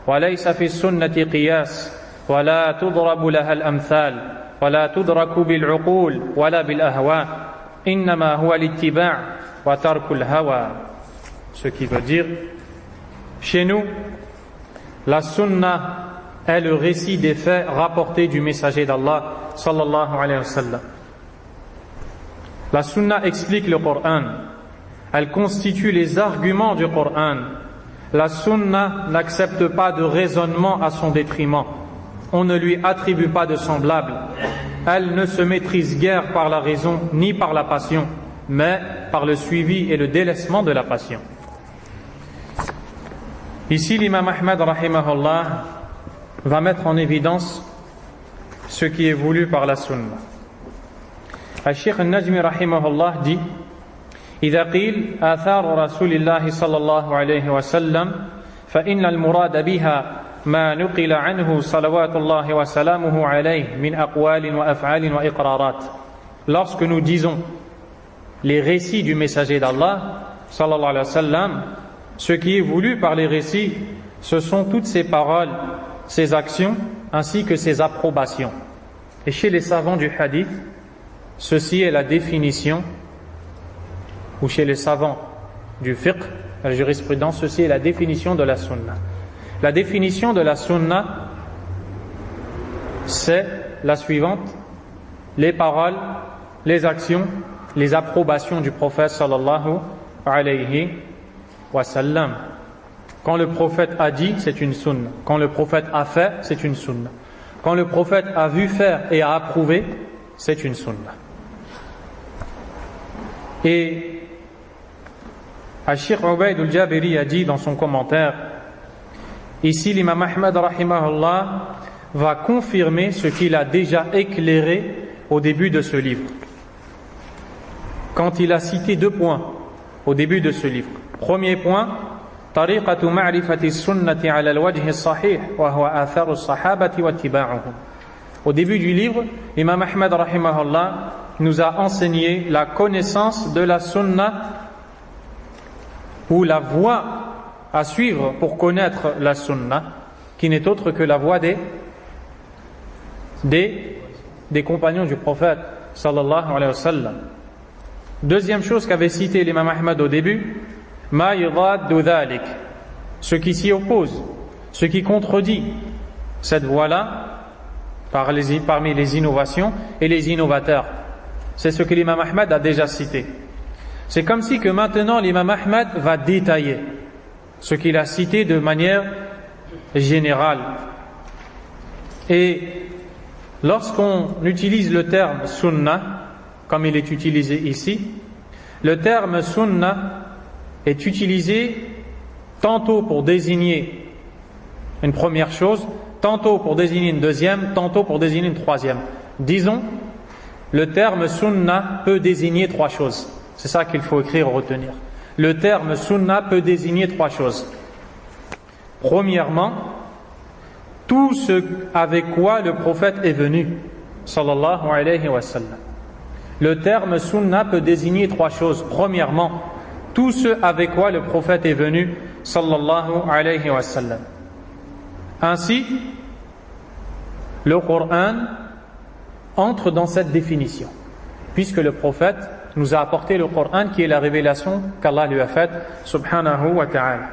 وليس في السنة قياس ولا تضرب لها الأمثال ولا تدرك بالعقول ولا بالأهواء إنما هو الاتباع وترك الهوى. Ce qui veut dire, chez nous, la sunna est le récit des faits rapportés du messager d'Allah sallallahu alayhi wa sallam. La sunna explique le Coran, elle constitue les arguments du Coran. La sunna n'accepte pas de raisonnement à son détriment. On ne lui attribue pas de semblable. Elle ne se maîtrise guère par la raison ni par la passion, mais par le suivi et le délaissement de la passion. Ici, l'imam Ahmad rahimahullah va mettre en évidence ce qui est voulu par la sunna. Al-Sheikh Al-Najmi rahimahullah dit إذا قيل آثار رسول الله صلى الله عليه وسلم فإن المراد بها ما نقل عنه صلوات الله وسلامه عليه من أقوال وأفعال وإقرارات. Lorsque nous disons les récits du messager d'Allah sallallahu alayhi wa sallam, ce qui est voulu par les récits, ce sont toutes ses paroles, ses actions, ainsi que ses approbations. Et chez les savants du hadith, ceci est la définition, ou chez les savants du fiqh, la jurisprudence, ceci est la définition de la sunna. La définition de la sunna, c'est la suivante: les paroles, les actions, les approbations du prophète sallallahu alayhi wa sallam. Quand le prophète a dit, c'est une sunna. Quand le prophète a fait, c'est une sunna. Quand le prophète a vu faire et a approuvé, c'est une sunna. Et Al-Sheikh Ubayd al-Jabiri a dit dans son commentaire, ici l'imam Ahmad rahimahullah va confirmer ce qu'il a déjà éclairé au début de ce livre. Quand il a cité 2 points au début de ce livre. Premier point, طريقة معرفة السنة على الوجه الصحيح وهو آثار الصحابة واتباعهم. Au début du livre, l'imam Ahmad rahimahullah nous a enseigné la connaissance de la sunna, ou la voie à suivre pour connaître la sunna, qui n'est autre que la voie des compagnons du prophète sallallahu alayhi wa sallam. Deuxième chose qu'avait cité l'imam Ahmad au début, ma yudaddu dhalik, ce qui s'y oppose, ce qui contredit cette voie-là parmi les innovations et les innovateurs. C'est ce que l'imam Ahmad a déjà cité. C'est comme si que maintenant l'imam Ahmad va détailler ce qu'il a cité de manière générale. Et lorsqu'on utilise le terme sunna, comme il est utilisé ici, le terme sunna est utilisé tantôt pour désigner une première chose, tantôt pour désigner une deuxième, tantôt pour désigner une troisième. Disons, le terme sunna peut désigner 3 choses. C'est ça qu'il faut écrire et retenir. Le terme sunna peut désigner 3 choses. Premièrement, tout ce avec quoi le prophète est venu, sallallahu alayhi wa sallam. Le terme sunna peut désigner 3 choses. Premièrement, tout ce avec quoi le prophète est venu, sallallahu alayhi wa sallam. Ainsi, le Coran entre dans cette définition, puisque le prophète nous a apporté le Coran qui est la révélation qu'Allah lui a faite, subhanahu wa ta'ala.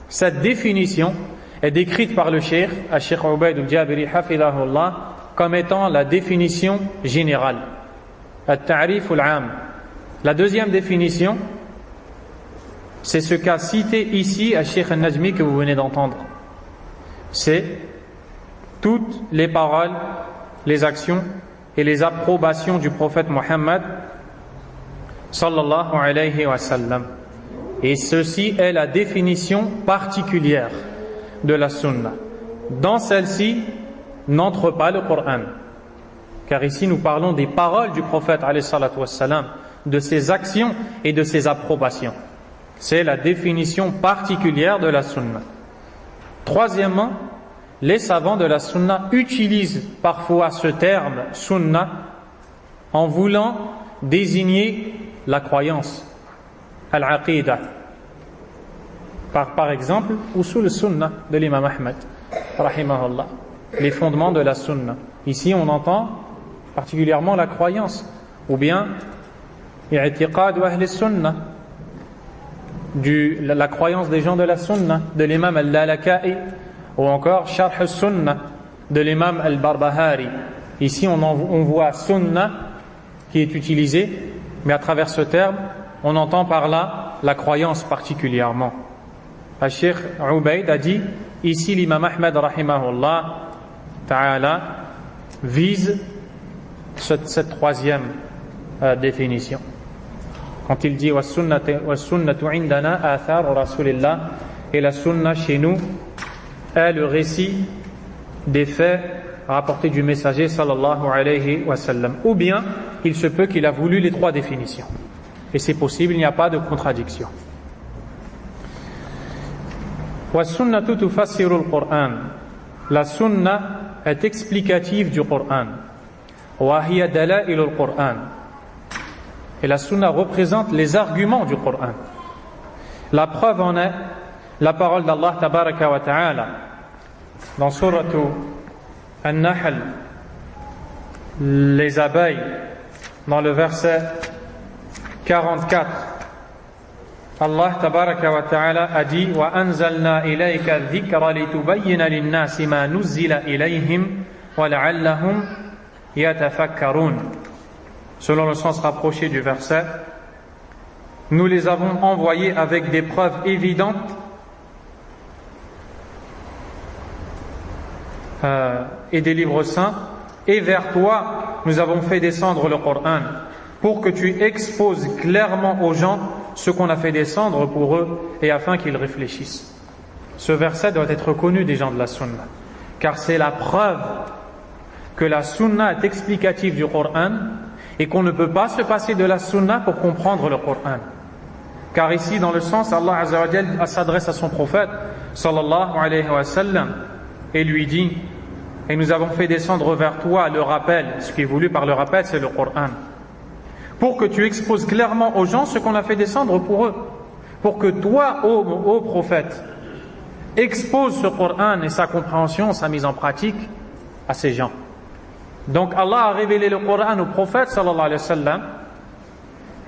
Cette définition est décrite par le Cheikh, Al-Sheikh Ubayd al-Jabiri hafidahullah, comme étant la définition générale, al-ta'rif al-'am. La deuxième définition, c'est ce qu'a cité ici Al-Sheikh Al-Najmi que vous venez d'entendre. C'est toutes les paroles, les actions et les approbations du prophète Mohammed sallallahu alayhi wa sallam. Et ceci est la définition particulière de la sunna. Dans celle-ci n'entre pas le Coran, car ici nous parlons des paroles du prophète alayhi salatu wassalam, de ses actions et de ses approbations. C'est la définition particulière de la sunna. Troisièmement, les savants de la sunna utilisent parfois ce terme sunna en voulant désigner la croyance, al-aqidah. Par exemple, usul sunna de l'imam Ahmad, rahimahullah, les fondements de la sunna. Ici, on entend particulièrement la croyance, ou bien i'tiqad wa ahli sunna, la croyance des gens de la sunna, de l'imam al-Lalaka'i, ou encore sharh al-sunna de l'imam al-Barbahari. Ici, on voit sunna qui est utilisé, mais à travers ce terme, on entend par là la croyance particulièrement. Al-Sheikh Ubayd a dit, ici l'imam Ahmad rahimahullah ta'ala vise cette troisième définition. Quand il dit وَالسُّنَّةُ عِنْدَنَا آثَارُ رَسُولِ اللَّهِ, et la sunna chez nous est le récit des faits rapportées du messager sallallahu alayhi wa sallam. Ou bien, il se peut qu'il a voulu les 3 définitions. Et c'est possible, il n'y a pas de contradiction. وَالسُّنَّةُ تُفَسِّرُ الْقُرْآنَ. La sunna est explicative du Coran. وَهِيَ دَلَائِلُ الْقُرْآنِ. Et la sunna représente les arguments du Coran. La preuve en est la parole d'Allah tabaraka wa ta'ala dans sourate An-Nahl, les abeilles, dans le verset 44. Allah tabaraka wa ta'ala a dit wa anzalna ilayka dhikra litubayyina lin-nasi ma nuzzila ilayhim wa la'allahum yatafakkarun. Selon le sens rapproché du verset, nous les avons envoyés avec des preuves évidentes et des livres saints, et vers toi nous avons fait descendre le Coran pour que tu exposes clairement aux gens ce qu'on a fait descendre pour eux et afin qu'ils réfléchissent. Ce verset doit être connu des gens de la sunna, car c'est la preuve que la sunna est explicative du Coran et qu'on ne peut pas se passer de la sunna pour comprendre le Coran. Car ici, dans le sens, Allah Azza wa Jalla s'adresse à son prophète sallallahu alayhi wa sallam et lui dit: et nous avons fait descendre vers toi le rappel. Ce qui est voulu par le rappel, c'est le Coran, pour que tu exposes clairement aux gens ce qu'on a fait descendre pour eux, pour que toi, ô prophète, exposes ce Coran et sa compréhension, sa mise en pratique à ces gens. Donc Allah a révélé le Coran au prophète sallallahu alayhi wa sallam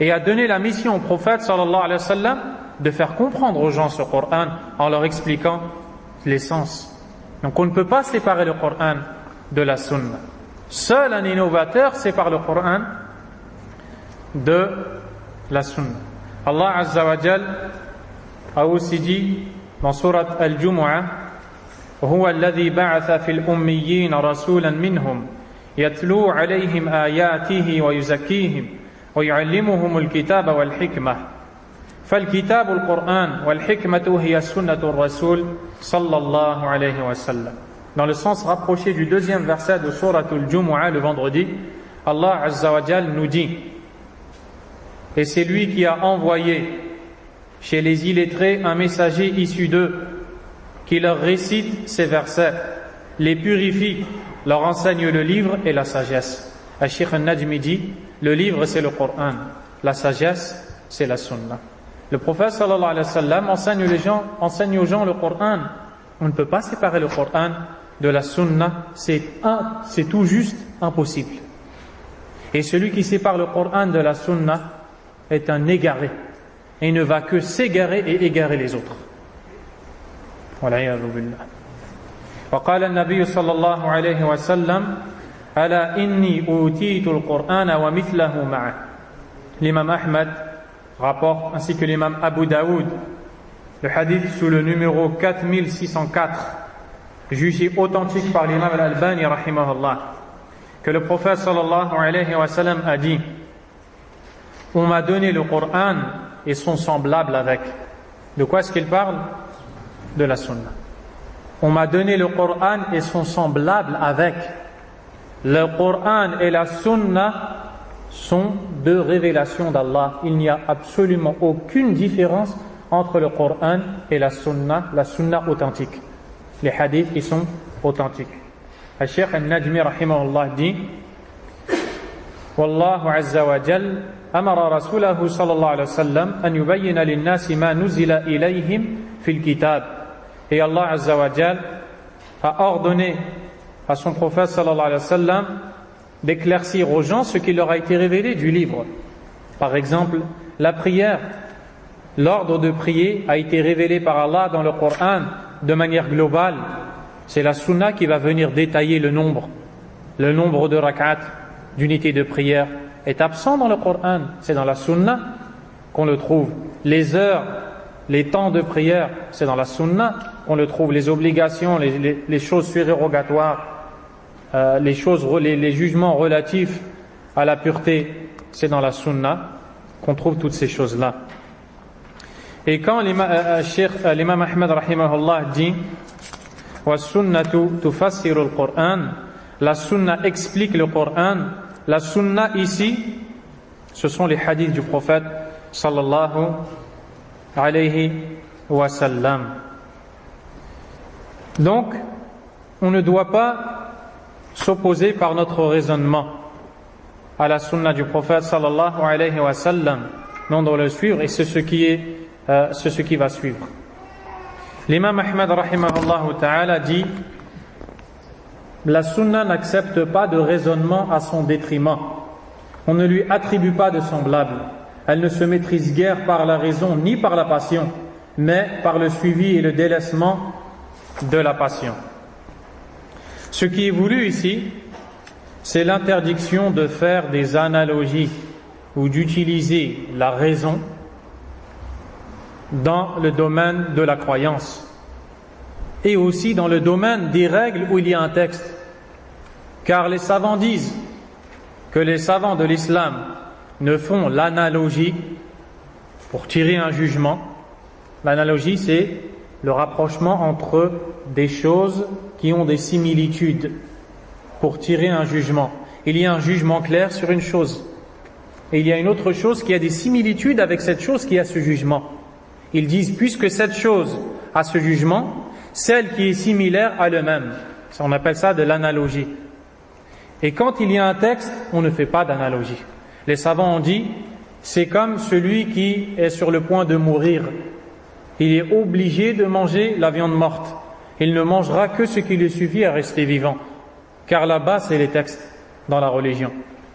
et a donné la mission au prophète sallallahu alayhi wa sallam de faire comprendre aux gens ce Coran en leur expliquant l'essence. Donc on ne peut pas séparer le Coran de la sunna. Seul un innovateur sépare le Coran de la sunna. Allah Azza wa Jal a aussi dit dans sourate Al-Jumu'ah: huwa alladhi ba'atha fil ummiyyin rasulan minhum yatluu alayhim ayatihi wa yuzakkihim wa yu'allimuhum al-kitaba wal hikmah فالكتاب القرآن والحكمة هي سنة الرسول صلى الله عليه وسلم. Dans le sens rapproché du deuxième verset de Surat Al-Jumu'ah, le vendredi, Allah Azza wa Jal nous dit: et c'est lui qui a envoyé chez les illettrés un messager issu d'eux qui leur récite ces versets, les purifie, leur enseigne le livre et la sagesse. Al-Sheikh Al-Najmi dit: le livre c'est le Coran, la sagesse c'est la sunna. Le prophète sallallahu alayhi wa sallam enseigne aux gens le Coran. On ne peut pas séparer le Coran de la sunna, c'est tout juste impossible. Et celui qui sépare le Coran de la sunna est un égaré, et il ne va que s'égarer et égarer les autres. Wal'iyadhu billah. وقال النبي صلى الله عليه وسلم ألا إني أوتيت القرآن ومثله معه. L'imam Ahmad rapporte, ainsi que l'imam Abu Daoud, le hadith sous le numéro 4604, jugé authentique par l'imam Al-Albani rahimahullah, que le prophète sallallahu alayhi wa sallam a dit: on m'a donné le Coran et son semblable avec. De quoi est-ce qu'il parle? De la sunna. On m'a donné le Coran et son semblable avec. Le Coran et la sunna sont deux révélations d'Allah. Il n'y a absolument aucune différence entre le Coran et la sunna authentique. Les hadiths qui sont authentiques. Le Cheikh Al-Najmi rahimahullah dit: Wallahu azza wa jal amara rasulahu sallallahu alayhi wa sallam an yubayyina lin-nasi ma nuzila ilayhim fil kitab. Et Allah azza wa jal a ordonné à son prophète sallallahu alayhi wa sallam d'éclaircir aux gens ce qui leur a été révélé du livre. Par exemple, la prière. L'ordre de prier a été révélé par Allah dans le Coran de manière globale. C'est la sunna qui va venir détailler le nombre. Le nombre de rak'at, d'unités de prière, est absent dans le Coran. C'est dans la sunna qu'on le trouve. Les heures, les temps de prière, c'est dans la sunna qu'on le trouve. Les obligations, les choses surérogatoires, les jugements relatifs à la pureté, c'est dans la sunna qu'on trouve toutes ces choses-là. Et quand l'imam Ahmad rahimahullah dit wa sunnatu tufassiru al-Qur'an, La sunna explique le Coran. La sunna ici, ce sont les hadiths du prophète sallallahu alayhi wa sallam. Donc, on ne doit pas s'opposer par notre raisonnement à la sunna du prophète sallallahu alayhi wa sallam. Non, on doit le suivre et c'est ce qui va suivre. L'imam Ahmad rahimahullah ta'ala dit: la sunna n'accepte pas de raisonnement à son détriment. On ne lui attribue pas de semblable. Elle ne se maîtrise guère par la raison ni par la passion, mais par le suivi et le délaissement de la passion. Ce qui est voulu ici, c'est l'interdiction de faire des analogies ou d'utiliser la raison dans le domaine de la croyance et aussi dans le domaine des règles où il y a un texte. Car les savants disent que les savants de l'islam ne font l'analogie pour tirer un jugement. L'analogie, c'est le rapprochement entre des choses qui ont des similitudes pour tirer un jugement. Il y a un jugement clair sur une chose et il y a une autre chose qui a des similitudes avec cette chose qui a ce jugement. Ils disent, puisque cette chose a ce jugement, celle qui est similaire a le même. On appelle ça de l'analogie. Et quand il y a un texte, on ne fait pas d'analogie. Les savants ont dit, c'est comme celui qui est sur le point de mourir. Il est obligé de manger la viande morte. Il ne mangera que ce qui lui suffit à rester vivant. Car là-bas, c'est les textes dans la religion.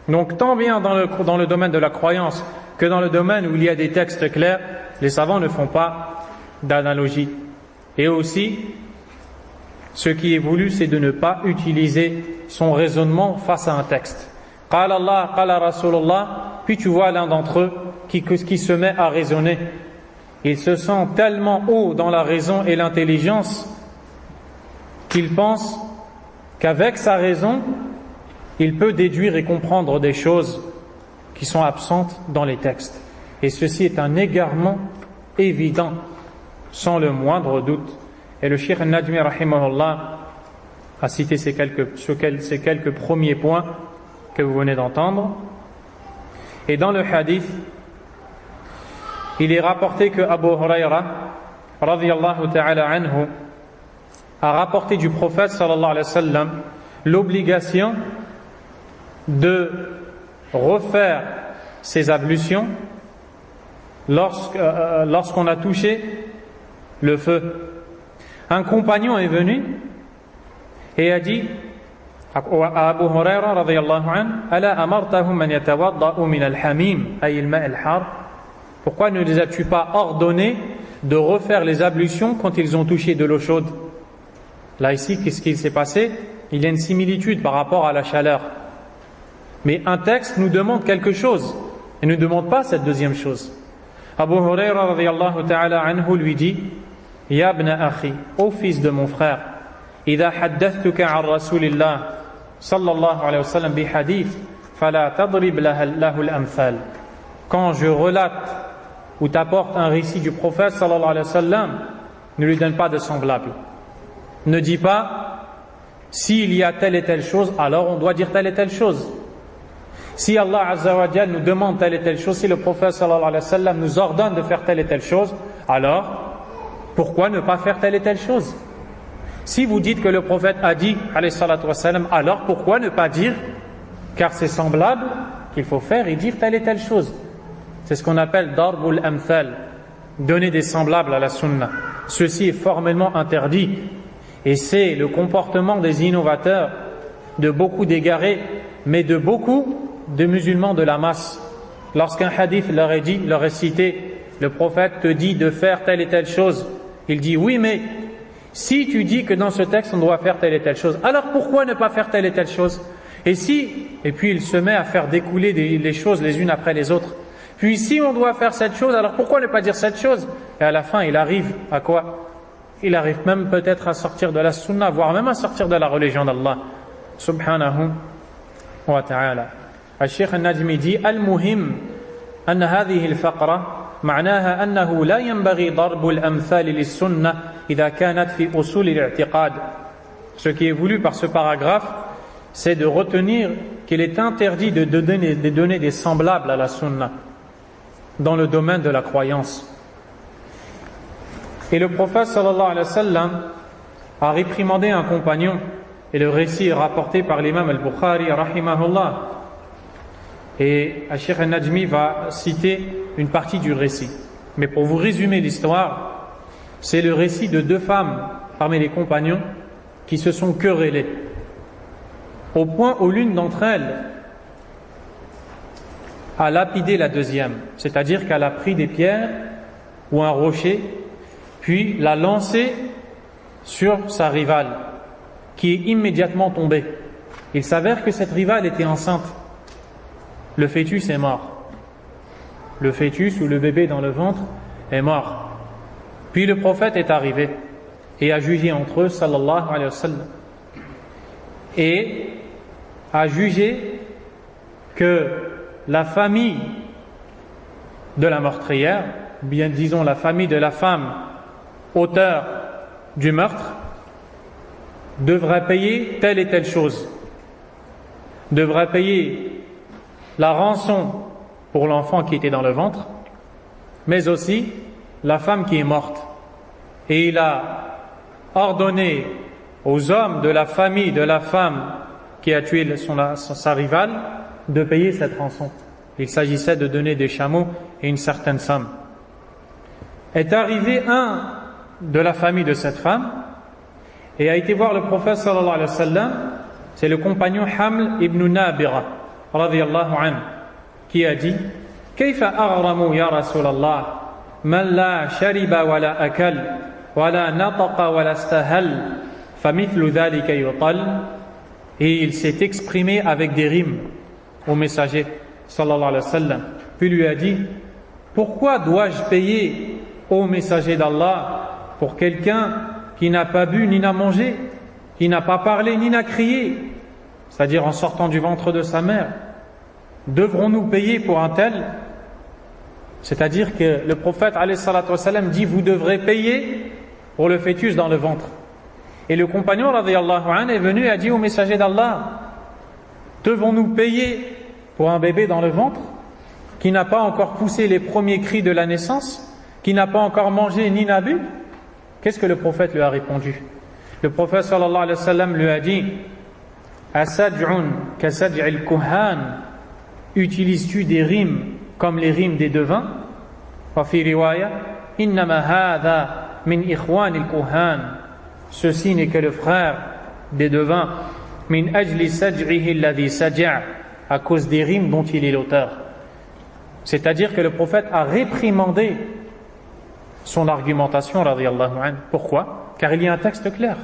Donc, tant bien dans le domaine de la croyance que dans le domaine où il y a des textes clairs, les savants ne font pas d'analogie. Et aussi, ce qui est voulu, c'est de ne pas utiliser son raisonnement face à un texte. Qala Allah, qala Rasulullah, puis tu vois l'un d'entre eux qui se met à raisonner. Il se sent tellement haut dans la raison et l'intelligence qu'il pense qu'avec sa raison, il peut déduire et comprendre des choses qui sont absentes dans les textes. Et ceci est un égarement évident, sans le moindre doute. Et le Cheikh Al-Najmi rahimahullah a cité ces quelques premiers points que vous venez d'entendre. Et dans le hadith, il est rapporté que Abu Huraira radiyallahu ta'ala anhu a rapporté du prophète sallallahu alayhi wa sallam l'obligation de refaire ses ablutions lorsqu'on a touché le feu. Un compagnon est venu et a dit à Abu Huraira radiyallahu anhu: Ala amartahum an yatawadda'u min al-hamim ay al-ma' al-har. Pourquoi ne les as-tu pas ordonné de refaire les ablutions quand ils ont touché de l'eau chaude? Là ici, qu'est-ce qu'il s'est passé? Il y a une similitude par rapport à la chaleur. Mais un texte nous demande quelque chose et ne demande pas cette deuxième chose. Abu Huraira radiyallahu ta'ala anhu lui dit: Ya ibn akhi, ô fils de mon frère, idha haddathtuka an rasulillah sallallahu alayhi wa sallam bi hadith fala tadrib lahu al-amthal. Quand je relate ou t'apporte un récit du prophète sallallahu alayhi wa sallam, ne lui donne pas de semblable. Ne dis pas s'il y a telle et telle chose, alors on doit dire telle et telle chose. Si Allah Azza wa Jal nous demande telle et telle chose, si le prophète sallallahu alayhi wa sallam nous ordonne de faire telle et telle chose, alors pourquoi ne pas faire telle et telle chose? Si vous dites que le prophète a dit alayhi salatu wa sallam, alors pourquoi ne pas dire, car c'est semblable, qu'il faut faire et dire telle et telle chose? C'est ce qu'on appelle darbul amthal, donner des semblables à la sunna. Ceci est formellement interdit et c'est le comportement des innovateurs, de beaucoup d'égarés, mais de beaucoup de musulmans de la masse. Lorsqu'un hadith leur est cité, le prophète te dit de faire telle et telle chose, il dit oui, mais si tu dis que dans ce texte on doit faire telle et telle chose, alors pourquoi ne pas faire telle et telle chose? Et puis il se met à faire découler les choses les unes après les autres. Puis si on doit faire cette chose, alors pourquoi ne pas dire cette chose? Et à la fin il arrive à quoi? Il arrive même peut-être à sortir de la sunna, voire même à sortir de la religion d'Allah subhanahu wa ta'ala. الشيخ النجمي dit: المهم أن هذه الفقرة معناها أنه لا ينبغي ضرب الأمثال للسنة إذا كانت في أصول الاعتقاد. Ce qui est voulu par ce paragraphe, c'est de retenir qu'il est interdit de donner des semblables à la sunna dans le domaine de la croyance. Et le prophète sallallahu alayhi wa sallam a réprimandé un compagnon, et le récit est rapporté par l'imam al-Bukhari rahimahullah, et Cheikh al-Najmi va citer une partie du récit. Mais pour vous résumer l'histoire, c'est le récit de deux femmes parmi les compagnons qui se sont querellées, au point où l'une d'entre elles a lapidé la deuxième, c'est-à-dire qu'elle a pris des pierres ou un rocher, puis l'a lancé sur sa rivale, qui est immédiatement tombée. Il s'avère que cette rivale était enceinte. Le fœtus est mort. Le fœtus ou le bébé dans le ventre est mort. Puis le prophète est arrivé et a jugé entre eux, sallallahu alayhi wa sallam, et a jugé que la famille de la meurtrière, bien disons la famille de la femme auteur du meurtre, devrait payer telle et telle chose, devrait payer la rançon pour l'enfant qui était dans le ventre, mais aussi la femme qui est morte. Et il a ordonné aux hommes de la famille de la femme qui a tué sa rivale de payer cette rançon. Il s'agissait de donner des chameaux et une certaine somme. Est arrivé un de la famille de cette femme et a été voir le prophète sallallahu alayhi wa sallam. C'est le compagnon Haml ibn Nabira radiyallahu anhu qui a dit: Kayfa aghramu ya Rasulallah man la shariba wa la akal wa la nataqa wa la istahal famithlu dhalika yutal. Et il s'est exprimé avec des rimes au messager sallallahu alayhi wa sallam, puis lui a dit: pourquoi dois-je payer au messager d'Allah pour quelqu'un qui n'a pas bu ni n'a mangé, qui n'a pas parlé ni n'a crié, c'est-à-dire en sortant du ventre de sa mère? Devrons-nous payer pour un tel? C'est-à-dire que le prophète alayhi salatu wa sallam dit: vous devrez payer pour le fœtus dans le ventre. Et le compagnon radiyallahu anhu est venu et a dit au messager d'Allah: devons-nous payer pour un bébé dans le ventre qui n'a pas encore poussé les premiers cris de la naissance, qui n'a pas encore mangé ni n'a bu? Qu'est-ce que le prophète lui a répondu? Le prophète sallallahu alayhi wa sallam lui a dit: Asad'un kasad'il kuhan, utilises-tu des rimes comme les rimes des devins? Wa fi riwaya innama hadha min ikhwanil kuhan, ceci n'est que le frère des devins, min ajli saj'ihi alladhi saj'a, à cause des rimes dont il est l'auteur. C'est-à-dire que le prophète a réprimandé son argumentation radiyallahu anhu. Pourquoi? Car il y a un texte clair.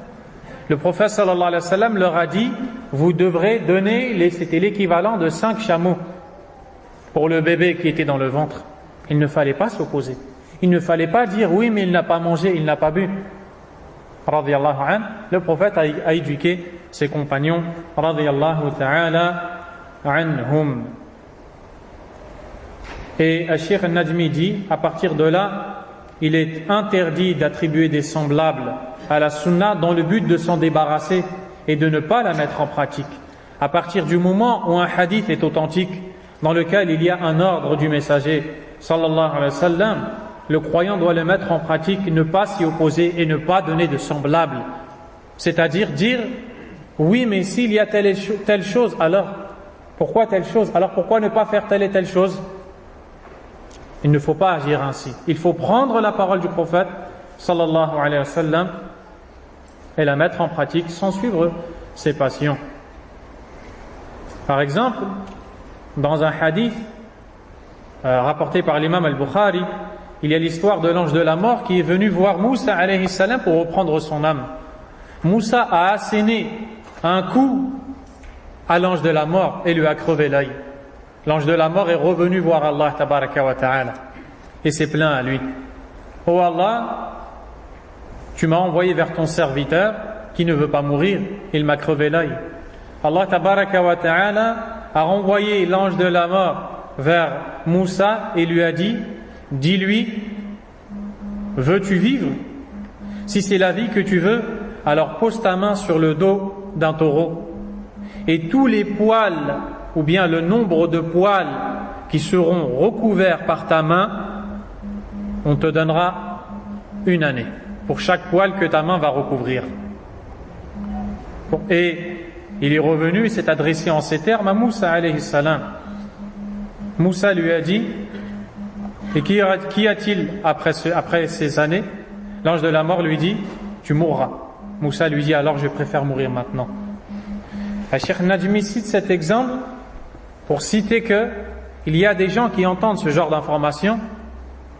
Le prophète sallallahu alayhi wa sallam leur a dit: vous devrez donner, c'était l'équivalent de 5 chameaux pour le bébé qui était dans le ventre. Il ne fallait pas s'opposer. Il ne fallait pas dire: oui, mais il n'a pas mangé, il n'a pas bu. Radiyallahu anhu. Le prophète a éduqué ses compagnons radiyallahu ta'ala anhum. Et Cheikh al-Najmi dit, à partir de là, il est interdit d'attribuer des semblables à la sunna dans le but de s'en débarrasser et de ne pas la mettre en pratique. À partir du moment où un hadith est authentique, dans lequel il y a un ordre du messager sallallahu alayhi wa sallam, le croyant doit le mettre en pratique, ne pas s'y opposer et ne pas donner de semblables. C'est-à-dire dire: oui, mais s'il y a telle chose, alors pourquoi telle chose? Alors pourquoi ne pas faire telle et telle chose? Il ne faut pas agir ainsi. Il faut prendre la parole du prophète sallallahu alayhi wa sallam et la mettre en pratique sans suivre ses passions. Par exemple, dans un hadith rapporté par l'imam al-Bukhari, il y a l'histoire de l'ange de la mort qui est venu voir Moussa alayhi salam pour reprendre son âme. Moussa a asséné un coup à l'ange de la mort et lui a crevé l'œil. L'ange de la mort est revenu voir Allah tabaraka wa ta'ala et s'est plaint à lui: oh Allah, tu m'as envoyé vers ton serviteur qui ne veut pas mourir, il m'a crevé l'œil. Allah tabaraka wa ta'ala a renvoyé l'ange de la mort vers Moussa et lui a dit: dis-lui, veux-tu vivre? Si c'est la vie que tu veux, alors pose ta main sur le dos d'un taureau. et tous les poils, ou bien le nombre de poils qui seront recouverts par ta main, on te donnera 1 année pour chaque poil que ta main va recouvrir. Et il est revenu et s'est adressé en ces termes à Moussa alayhi salam. Moussa lui a dit, et qu'y a-t-il après ces années? L'ange de la mort lui dit, tu mourras. Moussa lui dit, alors je préfère mourir maintenant. Cheikh Najmi cite cet exemple pour citer qu'il y a des gens qui entendent ce genre d'informations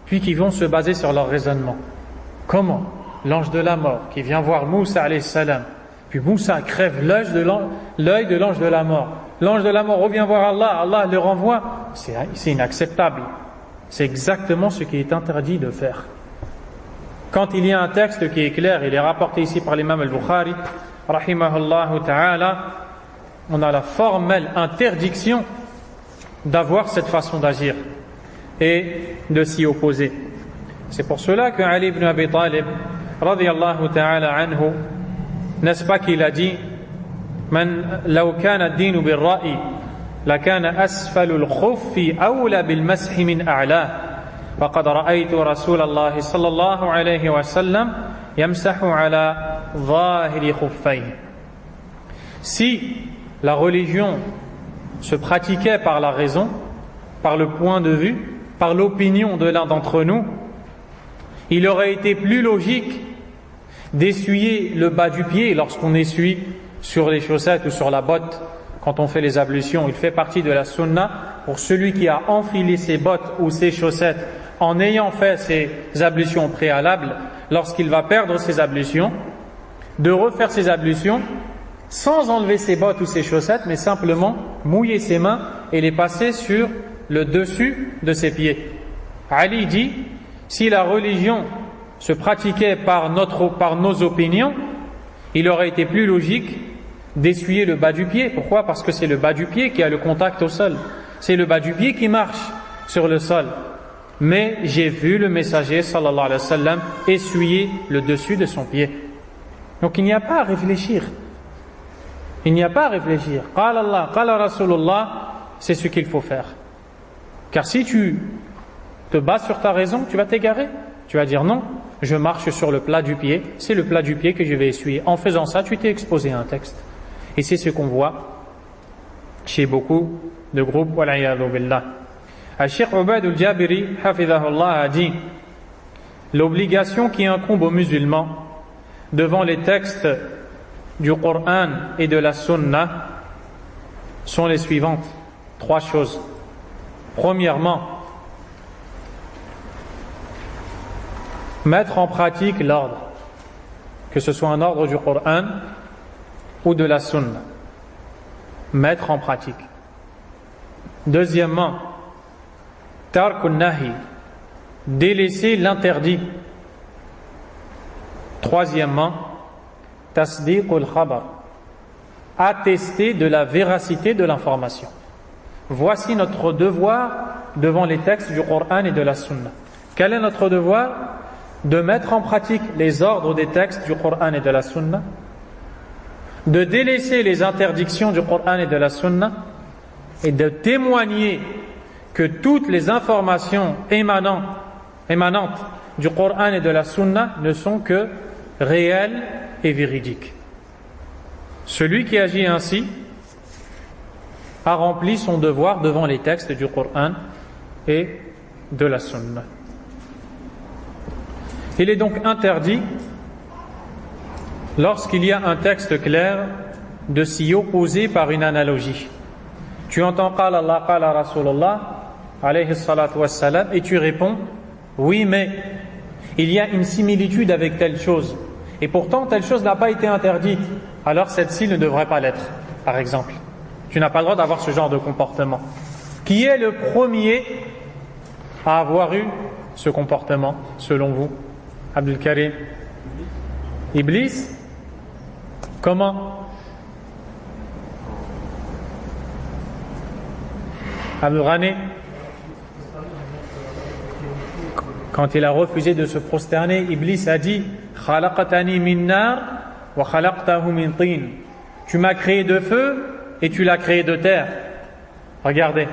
puis qui vont se baser sur leur raisonnement. Comment l'ange de la mort qui vient voir Moussa alayhi salam, puis Moussa crève l'œil de l'ange de la mort. L'ange de la mort revient voir Allah, Allah le renvoie. C'est inacceptable. C'est exactement ce qui est interdit de faire. Quand il y a un texte qui est clair, il est rapporté ici par l'imam al-Bukhari, rahimahullah ta'ala, on a la formelle interdiction d'avoir cette façon d'agir et de s'y opposer. C'est pour cela que Ali ibn Abi Talib, radiyallahu ta'ala anhu, n'est-ce pas qu'il a dit, Man law kana ad-din bil-ra'i لكان أسفل الخف أولى بالمسح من أعلاه وقد رأيت رسول الله صلى الله عليه وسلم يمسح على ظاهر خفيه. Si la religion se pratiquait par la raison, par le point de vue, par l'opinion de l'un d'entre nous, il aurait été plus logique d'essuyer le bas du pied lorsqu'on essuie sur les chaussettes ou sur la botte. Quand on fait les ablutions, il fait partie de la sunna pour celui qui a enfilé ses bottes ou ses chaussettes en ayant fait ses ablutions préalables, lorsqu'il va perdre ses ablutions, de refaire ses ablutions sans enlever ses bottes ou ses chaussettes, mais simplement mouiller ses mains et les passer sur le dessus de ses pieds. Ali dit, si la religion se pratiquait par nos opinions, il aurait été plus logique d'essuyer le bas du pied. Pourquoi? Parce que c'est le bas du pied qui a le contact au sol. C'est le bas du pied qui marche sur le sol. Mais j'ai vu le messager sallallahu alayhi wa sallam essuyer le dessus de son pied. Donc il n'y a pas à réfléchir. Il n'y a pas à réfléchir. Qala Allah, qala Rasulullah, c'est ce qu'il faut faire. Car si tu te bases sur ta raison, tu vas t'égarer. Tu vas dire non, je marche sur le plat du pied, c'est le plat du pied que je vais essuyer. En faisant ça, tu t'es exposé à un texte. Et c'est ce qu'on voit chez beaucoup de groupes. Wal'iyadhu billah. Cheikh Ubayd al-Jabiri, hafidhahullah, a dit, l'obligation qui incombe aux musulmans devant les textes du Coran et de la Sunna sont les suivantes. 3 choses. Premièrement, mettre en pratique l'ordre, que ce soit un ordre du Coran ou de la Sunna. Mettre en pratique. Deuxièmement, tarkun nahi, délaisser l'interdit. Troisièmement, tasdiqul khabar, attester de la véracité de l'information. Voici notre devoir devant les textes du Coran et de la Sunna. Quel est notre devoir? De mettre en pratique les ordres des textes du Coran et de la Sunna, de délaisser les interdictions du Coran et de la Sunna, et de témoigner que toutes les informations émanantes du Coran et de la Sunna ne sont que réelles et véridiques. Celui qui agit ainsi a rempli son devoir devant les textes du Coran et de la Sunna. Il est donc interdit, lorsqu'il y a un texte clair, de s'y opposer par une analogie. Tu entends qala Allah, qala Rasulullah, alayhi salatu wassalam, et tu réponds, oui, mais il y a une similitude avec telle chose, et pourtant telle chose n'a pas été interdite, alors celle-ci ne devrait pas l'être, par exemple. Tu n'as pas le droit d'avoir ce genre de comportement. Qui est le premier à avoir eu ce comportement, selon vous? Abdul Karim? Iblis? Comment? Abdul Ghani? Quand il a refusé de se prosterner, Iblis a dit Khalaqtani min nar wa khalaqtahu min tin. Tu m'as créé de feu et tu l'as créé de terre. Regardez,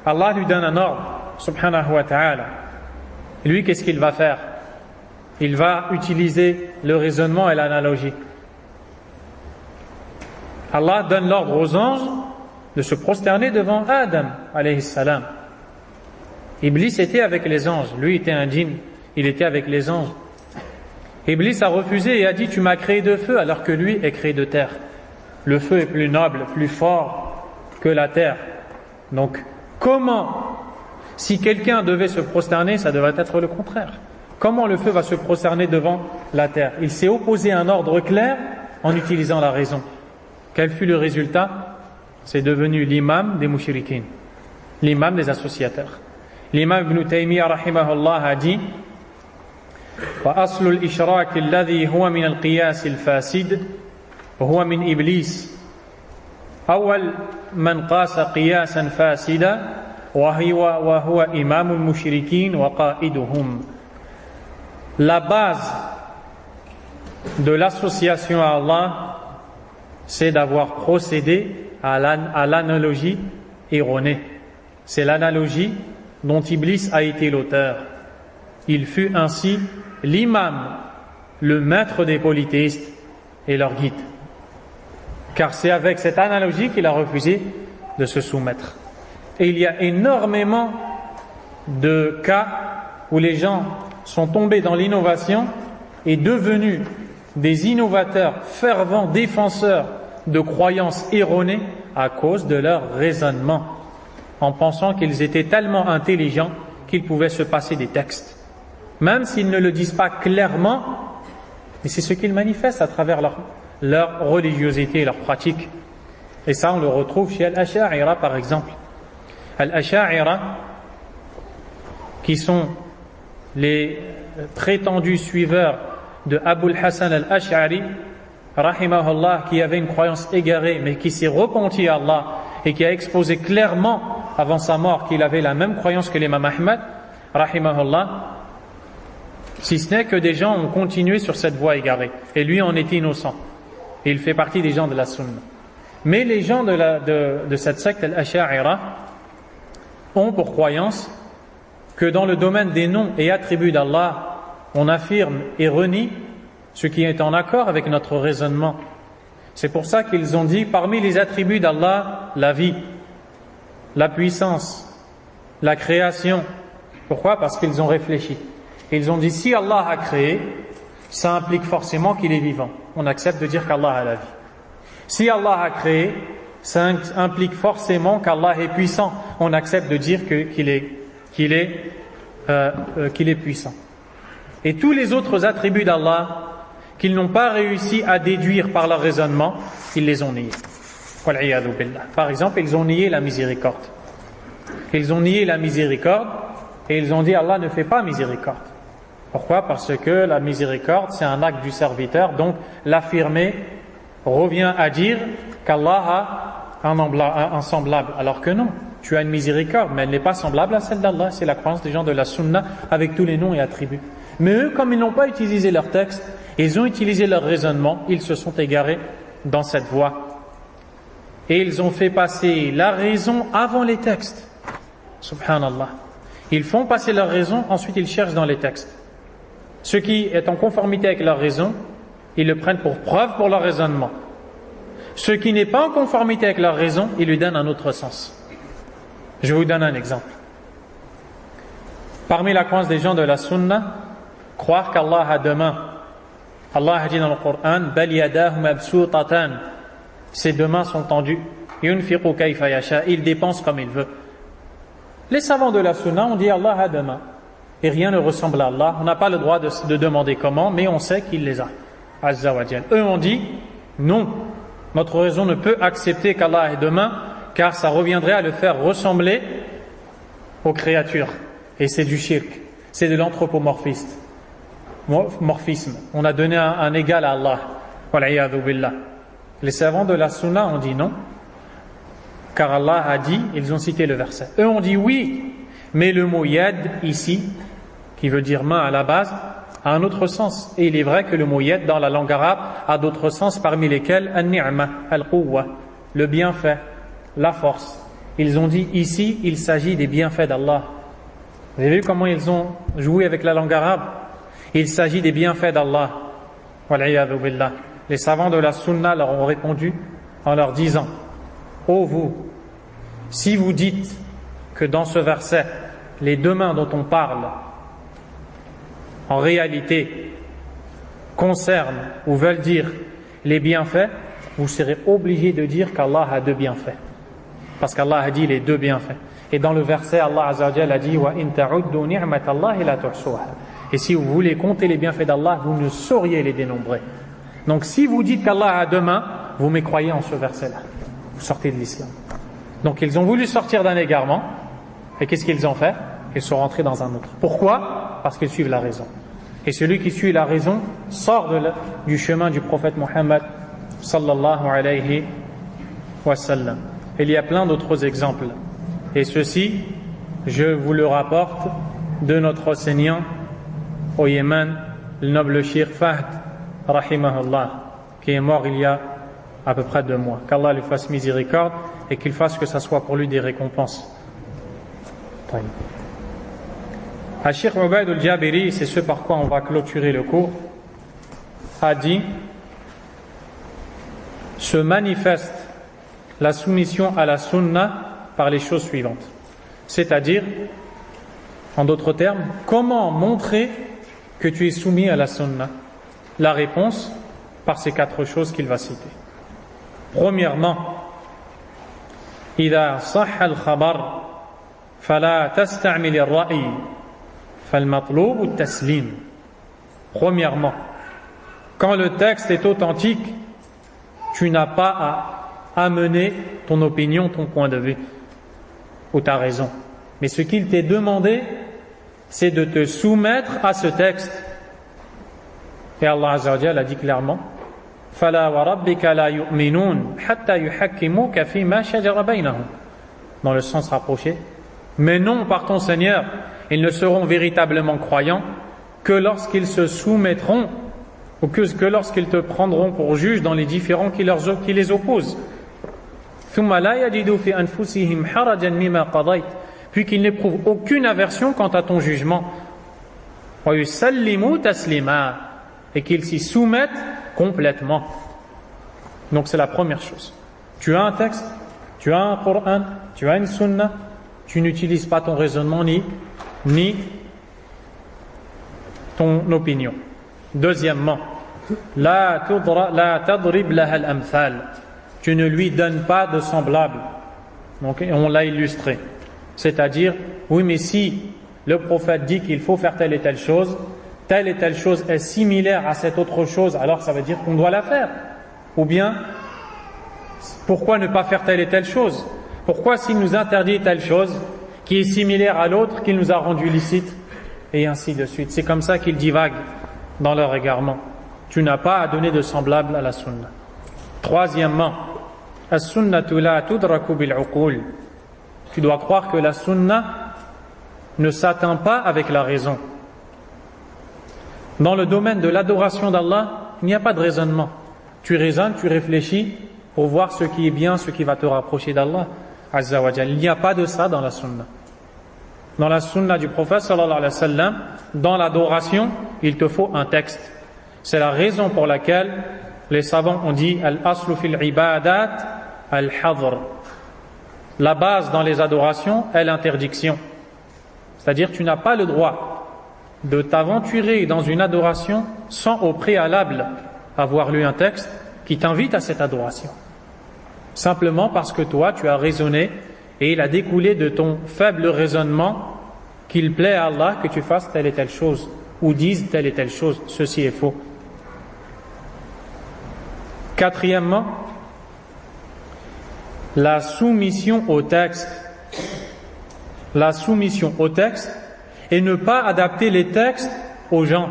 Allah lui donne un ordre, subhanahu wa ta'ala. Lui, qu'est-ce qu'il va faire? Il va utiliser le raisonnement et l'analogie. Allah donne l'ordre aux anges de se prosterner devant Adam, alayhi salam. Iblis était avec les anges, lui était un djinn, il était avec les anges. Iblis a refusé et a dit: tu m'as créé de feu alors que lui est créé de terre. Le feu est plus noble, plus fort que la terre. Donc, comment, si quelqu'un devait se prosterner, ça devrait être le contraire. Comment le feu va se prosterner devant la terre? Il s'est opposé à un ordre clair en utilisant la raison. Quel fut le résultat? C'est devenu l'imam des mouchriquines, l'imam des associateurs. L'imam Ibn Taymiyyah rahimahullah a dit: وأصل الإشراك الذي هو من القياس الفاسد وهو من إبليس أول من قاس قياسا فاسدا وهو إمام المشركين وقائدهم. La base de l'association à Allah, c'est d'avoir procédé à l'analogie erronée. C'est l'analogie dont Iblis a été l'auteur. Il fut ainsi l'imam, le maître des polythéistes et leur guide. Car c'est avec cette analogie qu'il a refusé de se soumettre. Et il y a énormément de cas où les gens sont tombés dans l'innovation et devenus des innovateurs fervents défenseurs de croyances erronées à cause de leur raisonnement, en pensant qu'ils étaient tellement intelligents qu'ils pouvaient se passer des textes. Même s'ils ne le disent pas clairement, mais c'est ce qu'ils manifestent à travers leur religiosité et leur pratique. Et ça, on le retrouve chez Al-Asha'ira, par exemple. Al-Asha'ira, qui sont les prétendus suiveurs de Abul Hassan al-Ash'ari, rahimahullah, qui avait une croyance égarée, mais qui s'est repenti à Allah et qui a exposé clairement avant sa mort qu'il avait la même croyance que l'imam Ahmad, rahimahullah, si ce n'est que des gens ont continué sur cette voie égarée. Et lui en était innocent. Et il fait partie des gens de la sunna. Mais les gens de cette secte, al-Asha'ira, ont pour croyance que dans le domaine des noms et attributs d'Allah, on affirme et renie ce qui est en accord avec notre raisonnement. C'est pour ça qu'ils ont dit, parmi les attributs d'Allah, la vie, la puissance, la création. Pourquoi? Parce qu'ils ont réfléchi. Ils ont dit, si Allah a créé, ça implique forcément qu'il est vivant. On accepte de dire qu'Allah a la vie. Si Allah a créé, ça implique forcément qu'Allah est puissant. On accepte de dire qu'il est puissant. Et tous les autres attributs d'Allah qu'ils n'ont pas réussi à déduire par leur raisonnement, ils les ont niés. Par exemple, ils ont nié la miséricorde. Ils ont nié la miséricorde et ils ont dit Allah ne fait pas miséricorde. Pourquoi? Parce que la miséricorde, c'est un acte du serviteur, donc l'affirmer revient à dire qu'Allah a un semblable, alors que non, tu as une miséricorde, mais elle n'est pas semblable à celle d'Allah. C'est la croyance des gens de la sunna avec tous les noms et attributs. Mais eux, comme ils n'ont pas utilisé leur texte, ils ont utilisé leur raisonnement, ils se sont égarés dans cette voie. Et ils ont fait passer la raison avant les textes. Subhanallah. Ils font passer leur raison, ensuite ils cherchent dans les textes. Ce qui est en conformité avec leur raison, ils le prennent pour preuve pour leur raisonnement. Ce qui n'est pas en conformité avec leur raison, ils lui donnent un autre sens. Je vous donne un exemple. Parmi la croyance des gens de la sunna, croire qu'Allah a deux mains. Allah a dit dans le Coran, bal yadahu mabsutatan. Ses deux mains sont tendues. Yunfiqu kayfa yasha. Il dépense comme il veut. Les savants de la sunna ont dit Allah a deux mains. Et rien ne ressemble à Allah. On n'a pas le droit de demander comment, mais on sait qu'il les a. Azza wa Jal. Eux ont dit, non, notre raison ne peut accepter qu'Allah ait deux mains, car ça reviendrait à le faire ressembler aux créatures. Et c'est du shirk. C'est de l'anthropomorphisme. On a donné un égal à Allah. Wal'iyadhu billah. Les savants de la sunna ont dit non, car Allah a dit, ils ont cité le verset. Eux ont dit oui, mais le mot yad ici, qui veut dire main à la base, a un autre sens. Et il est vrai que le mot yad dans la langue arabe a d'autres sens, parmi lesquels an-ni'ma, al-quwwa. le bienfait, la force. Ils ont dit ici, il s'agit des bienfaits d'Allah. Vous avez vu comment ils ont joué avec la langue arabe? Il s'agit des bienfaits d'Allah. Wal'iyadhu billah. Les savants de la Sunna leur ont répondu en leur disant: ô vous, si vous dites que dans ce verset, les deux mains dont on parle, en réalité, concernent ou veulent dire les bienfaits, vous serez obligés de dire qu'Allah a deux bienfaits. Parce qu'Allah a dit les deux bienfaits. Et dans le verset, Allah Azza wa Jalla a dit: wa in ta'uddu ni'matallahi la tuhsuha. Et si vous voulez compter les bienfaits d'Allah, vous ne sauriez les dénombrer. Donc si vous dites qu'Allah a deux mains, vous mécroyez en ce verset-là. Vous sortez de l'islam. Donc ils ont voulu sortir d'un égarement. Et qu'est-ce qu'ils ont fait? Ils sont rentrés dans un autre. Pourquoi? Parce qu'ils suivent la raison. Et celui qui suit la raison sort du chemin du prophète Mohammed sallallahu alayhi wa sallam. Il y a plein d'autres exemples. Et ceci, je vous le rapporte de notre enseignant au Yémen, le noble Cheikh Fahd, rahimahullah, qui est mort il y a à peu près 2 mois. Qu'Allah lui fasse miséricorde et qu'il fasse que ça soit pour lui des récompenses. Cheikh Ubayd al-Jabiri, c'est ce par quoi on va clôturer le cours, a dit: se manifeste la soumission à la sunna par les choses suivantes. C'est-à-dire, en d'autres termes, comment montrer que tu es soumis à la sunna? La réponse, par ces 4 choses qu'il va citer. Premièrement, إذا صح الخبر فلا تستعمل الرأي فالمطلوب التسليم. Premièrement, quand le texte est authentique, tu n'as pas à amener ton opinion, ton point de vue ou ta raison. Mais ce qu'il t'est demandé, c'est de te soumettre à ce texte. Et Allah Azza wa Jalla a dit clairement: فَلَا وَرَبِّكَ لَا يُؤْمِنُونَ حَتَّى يُحَكِّمُوكَ فِي مَا شَجَرَ بَيْنَهُمْ. Dans le sens rapproché. Mais non, par ton Seigneur, ils ne seront véritablement croyants que lorsqu'ils se soumettront, ou que lorsqu'ils te prendront pour juge dans les différends qui les opposent. ثُمَّ لَا يَجِدُوا فِي أَنفُسِهِمْ حَرَجًا مِمَّا قَضَيْتَ. Puis qu'ils n'éprouvent aucune aversion quant à ton jugement. وَيُسَلِّمُوا تَسْلِيمًا. Et qu'ils s'y soumettent complètement. Donc c'est la première chose. Tu as un texte, tu as un Coran, tu as une sunna, tu n'utilises pas ton raisonnement ni ton opinion. Deuxièmement, la tadrib laha al-amthal. Tu ne lui donnes pas de semblable. Donc on l'a illustré. C'est-à-dire, oui, mais si le prophète dit qu'il faut faire telle et telle chose est similaire à cette autre chose, alors ça veut dire qu'on doit la faire. Ou bien, pourquoi ne pas faire telle et telle chose? Pourquoi s'il nous interdit telle chose qui est similaire à l'autre qu'il nous a rendu licite? Et ainsi de suite. C'est comme ça qu'ils divaguent dans leur égarement. Tu n'as pas à donner de semblable à la sunna. Troisièmement, as-sunnatu la tudraku bil-uqul. Tu dois croire que la sunna ne s'atteint pas avec la raison. Dans le domaine de l'adoration d'Allah, il n'y a pas de raisonnement. Tu raisonnes, tu réfléchis pour voir ce qui est bien, ce qui va te rapprocher d'Allah Azza wa Jalla. Il n'y a pas de ça dans la sunna. Dans la sunna du prophète sallallahu alayhi wa sallam, dans l'adoration, il te faut un texte. C'est la raison pour laquelle les savants ont dit al-aslu fil ibadat al-hadr. La base dans les adorations est l'interdiction. C'est-à-dire tu n'as pas le droit de t'aventurer dans une adoration sans au préalable avoir lu un texte qui t'invite à cette adoration. Simplement parce que toi, tu as raisonné et il a découlé de ton faible raisonnement qu'il plaît à Allah que tu fasses telle et telle chose ou dises telle et telle chose. Ceci est faux. Quatrièmement, la soumission au texte. La soumission au texte et ne pas adapter les textes aux gens,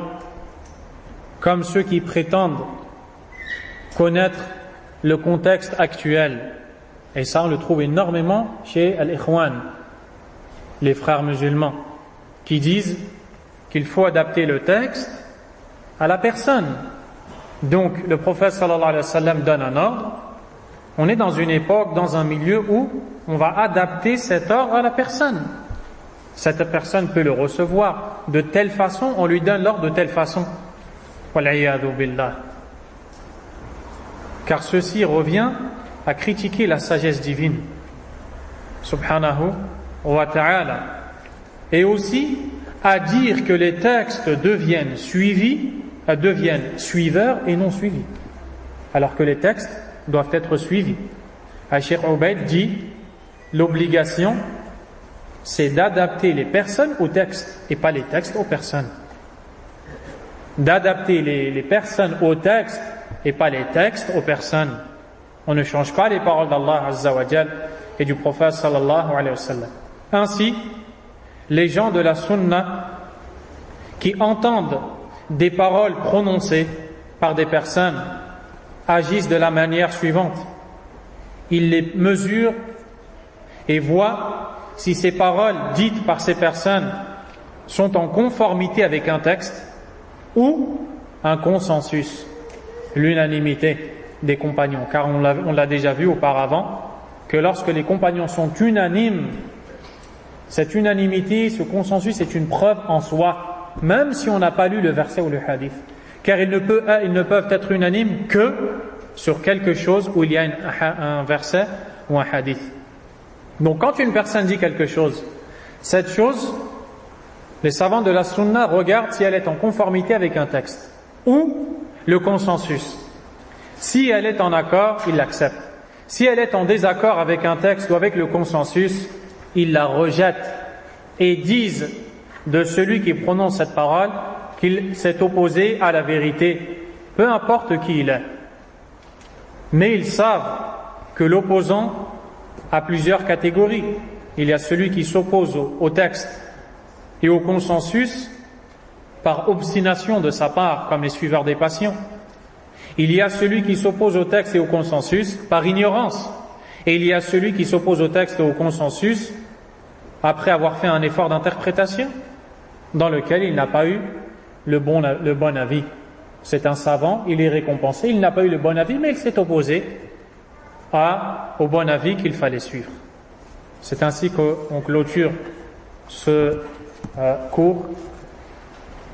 comme ceux qui prétendent connaître le contexte actuel. Et ça, on le trouve énormément chez Al-Ikhwan, les frères musulmans, qui disent qu'il faut adapter le texte à la personne. Donc, le prophète sallallahu alayhi wa sallam donne un ordre, On est dans une époque, dans un milieu où on va adapter cet ordre à la personne. Cette personne peut le recevoir de telle façon, on lui donne l'ordre de telle façon. Wal'iyadu billah. Car ceci revient à critiquer la sagesse divine, subhanahu wa ta'ala, et aussi à dire que les textes deviennent suiveurs et non suivis, alors que les textes doivent être suivis. Cheikh Ubaid dit l'obligation c'est d'adapter les personnes aux textes et pas les textes aux personnes. D'adapter les personnes aux textes et pas les textes aux personnes. On ne change pas les paroles d'Allah Azza wa Jal et du prophète sallallahu alayhi wa sallam. Ainsi, les gens de la sunna qui entendent des paroles prononcées par des personnes agissent de la manière suivante. Ils les mesurent et voient si ces paroles dites par ces personnes sont en conformité avec un texte ou un consensus, l'unanimité des compagnons. Car on l'a déjà vu auparavant que lorsque les compagnons sont unanimes, cette unanimité, ce consensus est une preuve en soi, même si on n'a pas lu le verset ou le hadith. Car ils ne peuvent être unanimes que sur quelque chose où il y a un verset ou un hadith. Donc quand une personne dit quelque chose, cette chose, les savants de la sunna regardent si elle est en conformité avec un texte ou le consensus. Si elle est en accord, ils l'acceptent. Si elle est en désaccord avec un texte ou avec le consensus, ils la rejettent et disent de celui qui prononce cette parole qu'il s'est opposé à la vérité, peu importe qui il est. Mais ils savent que l'opposant a plusieurs catégories. Il y a celui qui s'oppose au texte et au consensus par obstination de sa part, comme les suiveurs des passions. Il y a celui qui s'oppose au texte et au consensus par ignorance. Et il y a celui qui s'oppose au texte et au consensus après avoir fait un effort d'interprétation dans lequel il n'a pas eu le bon avis. C'est un savant, il est récompensé, il n'a pas eu le bon avis, mais il s'est opposé au bon avis qu'il fallait suivre. C'est ainsi qu'on clôture ce cours.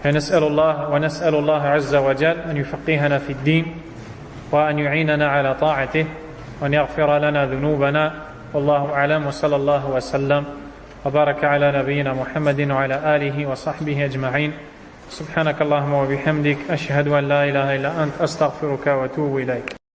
ونسأل الله عز وجل أن يفقهنا في الدين وأن يعيننا على طاعته وأن يغفر لنا ذنوبنا والله أعلم وصلى الله وسلم وبارك على نبينا محمد وعلى آله وصحبه أجمعين سبحانك اللهم وبحمدك أشهد أن لا إله إلا أنت أستغفرك وأتوب إليك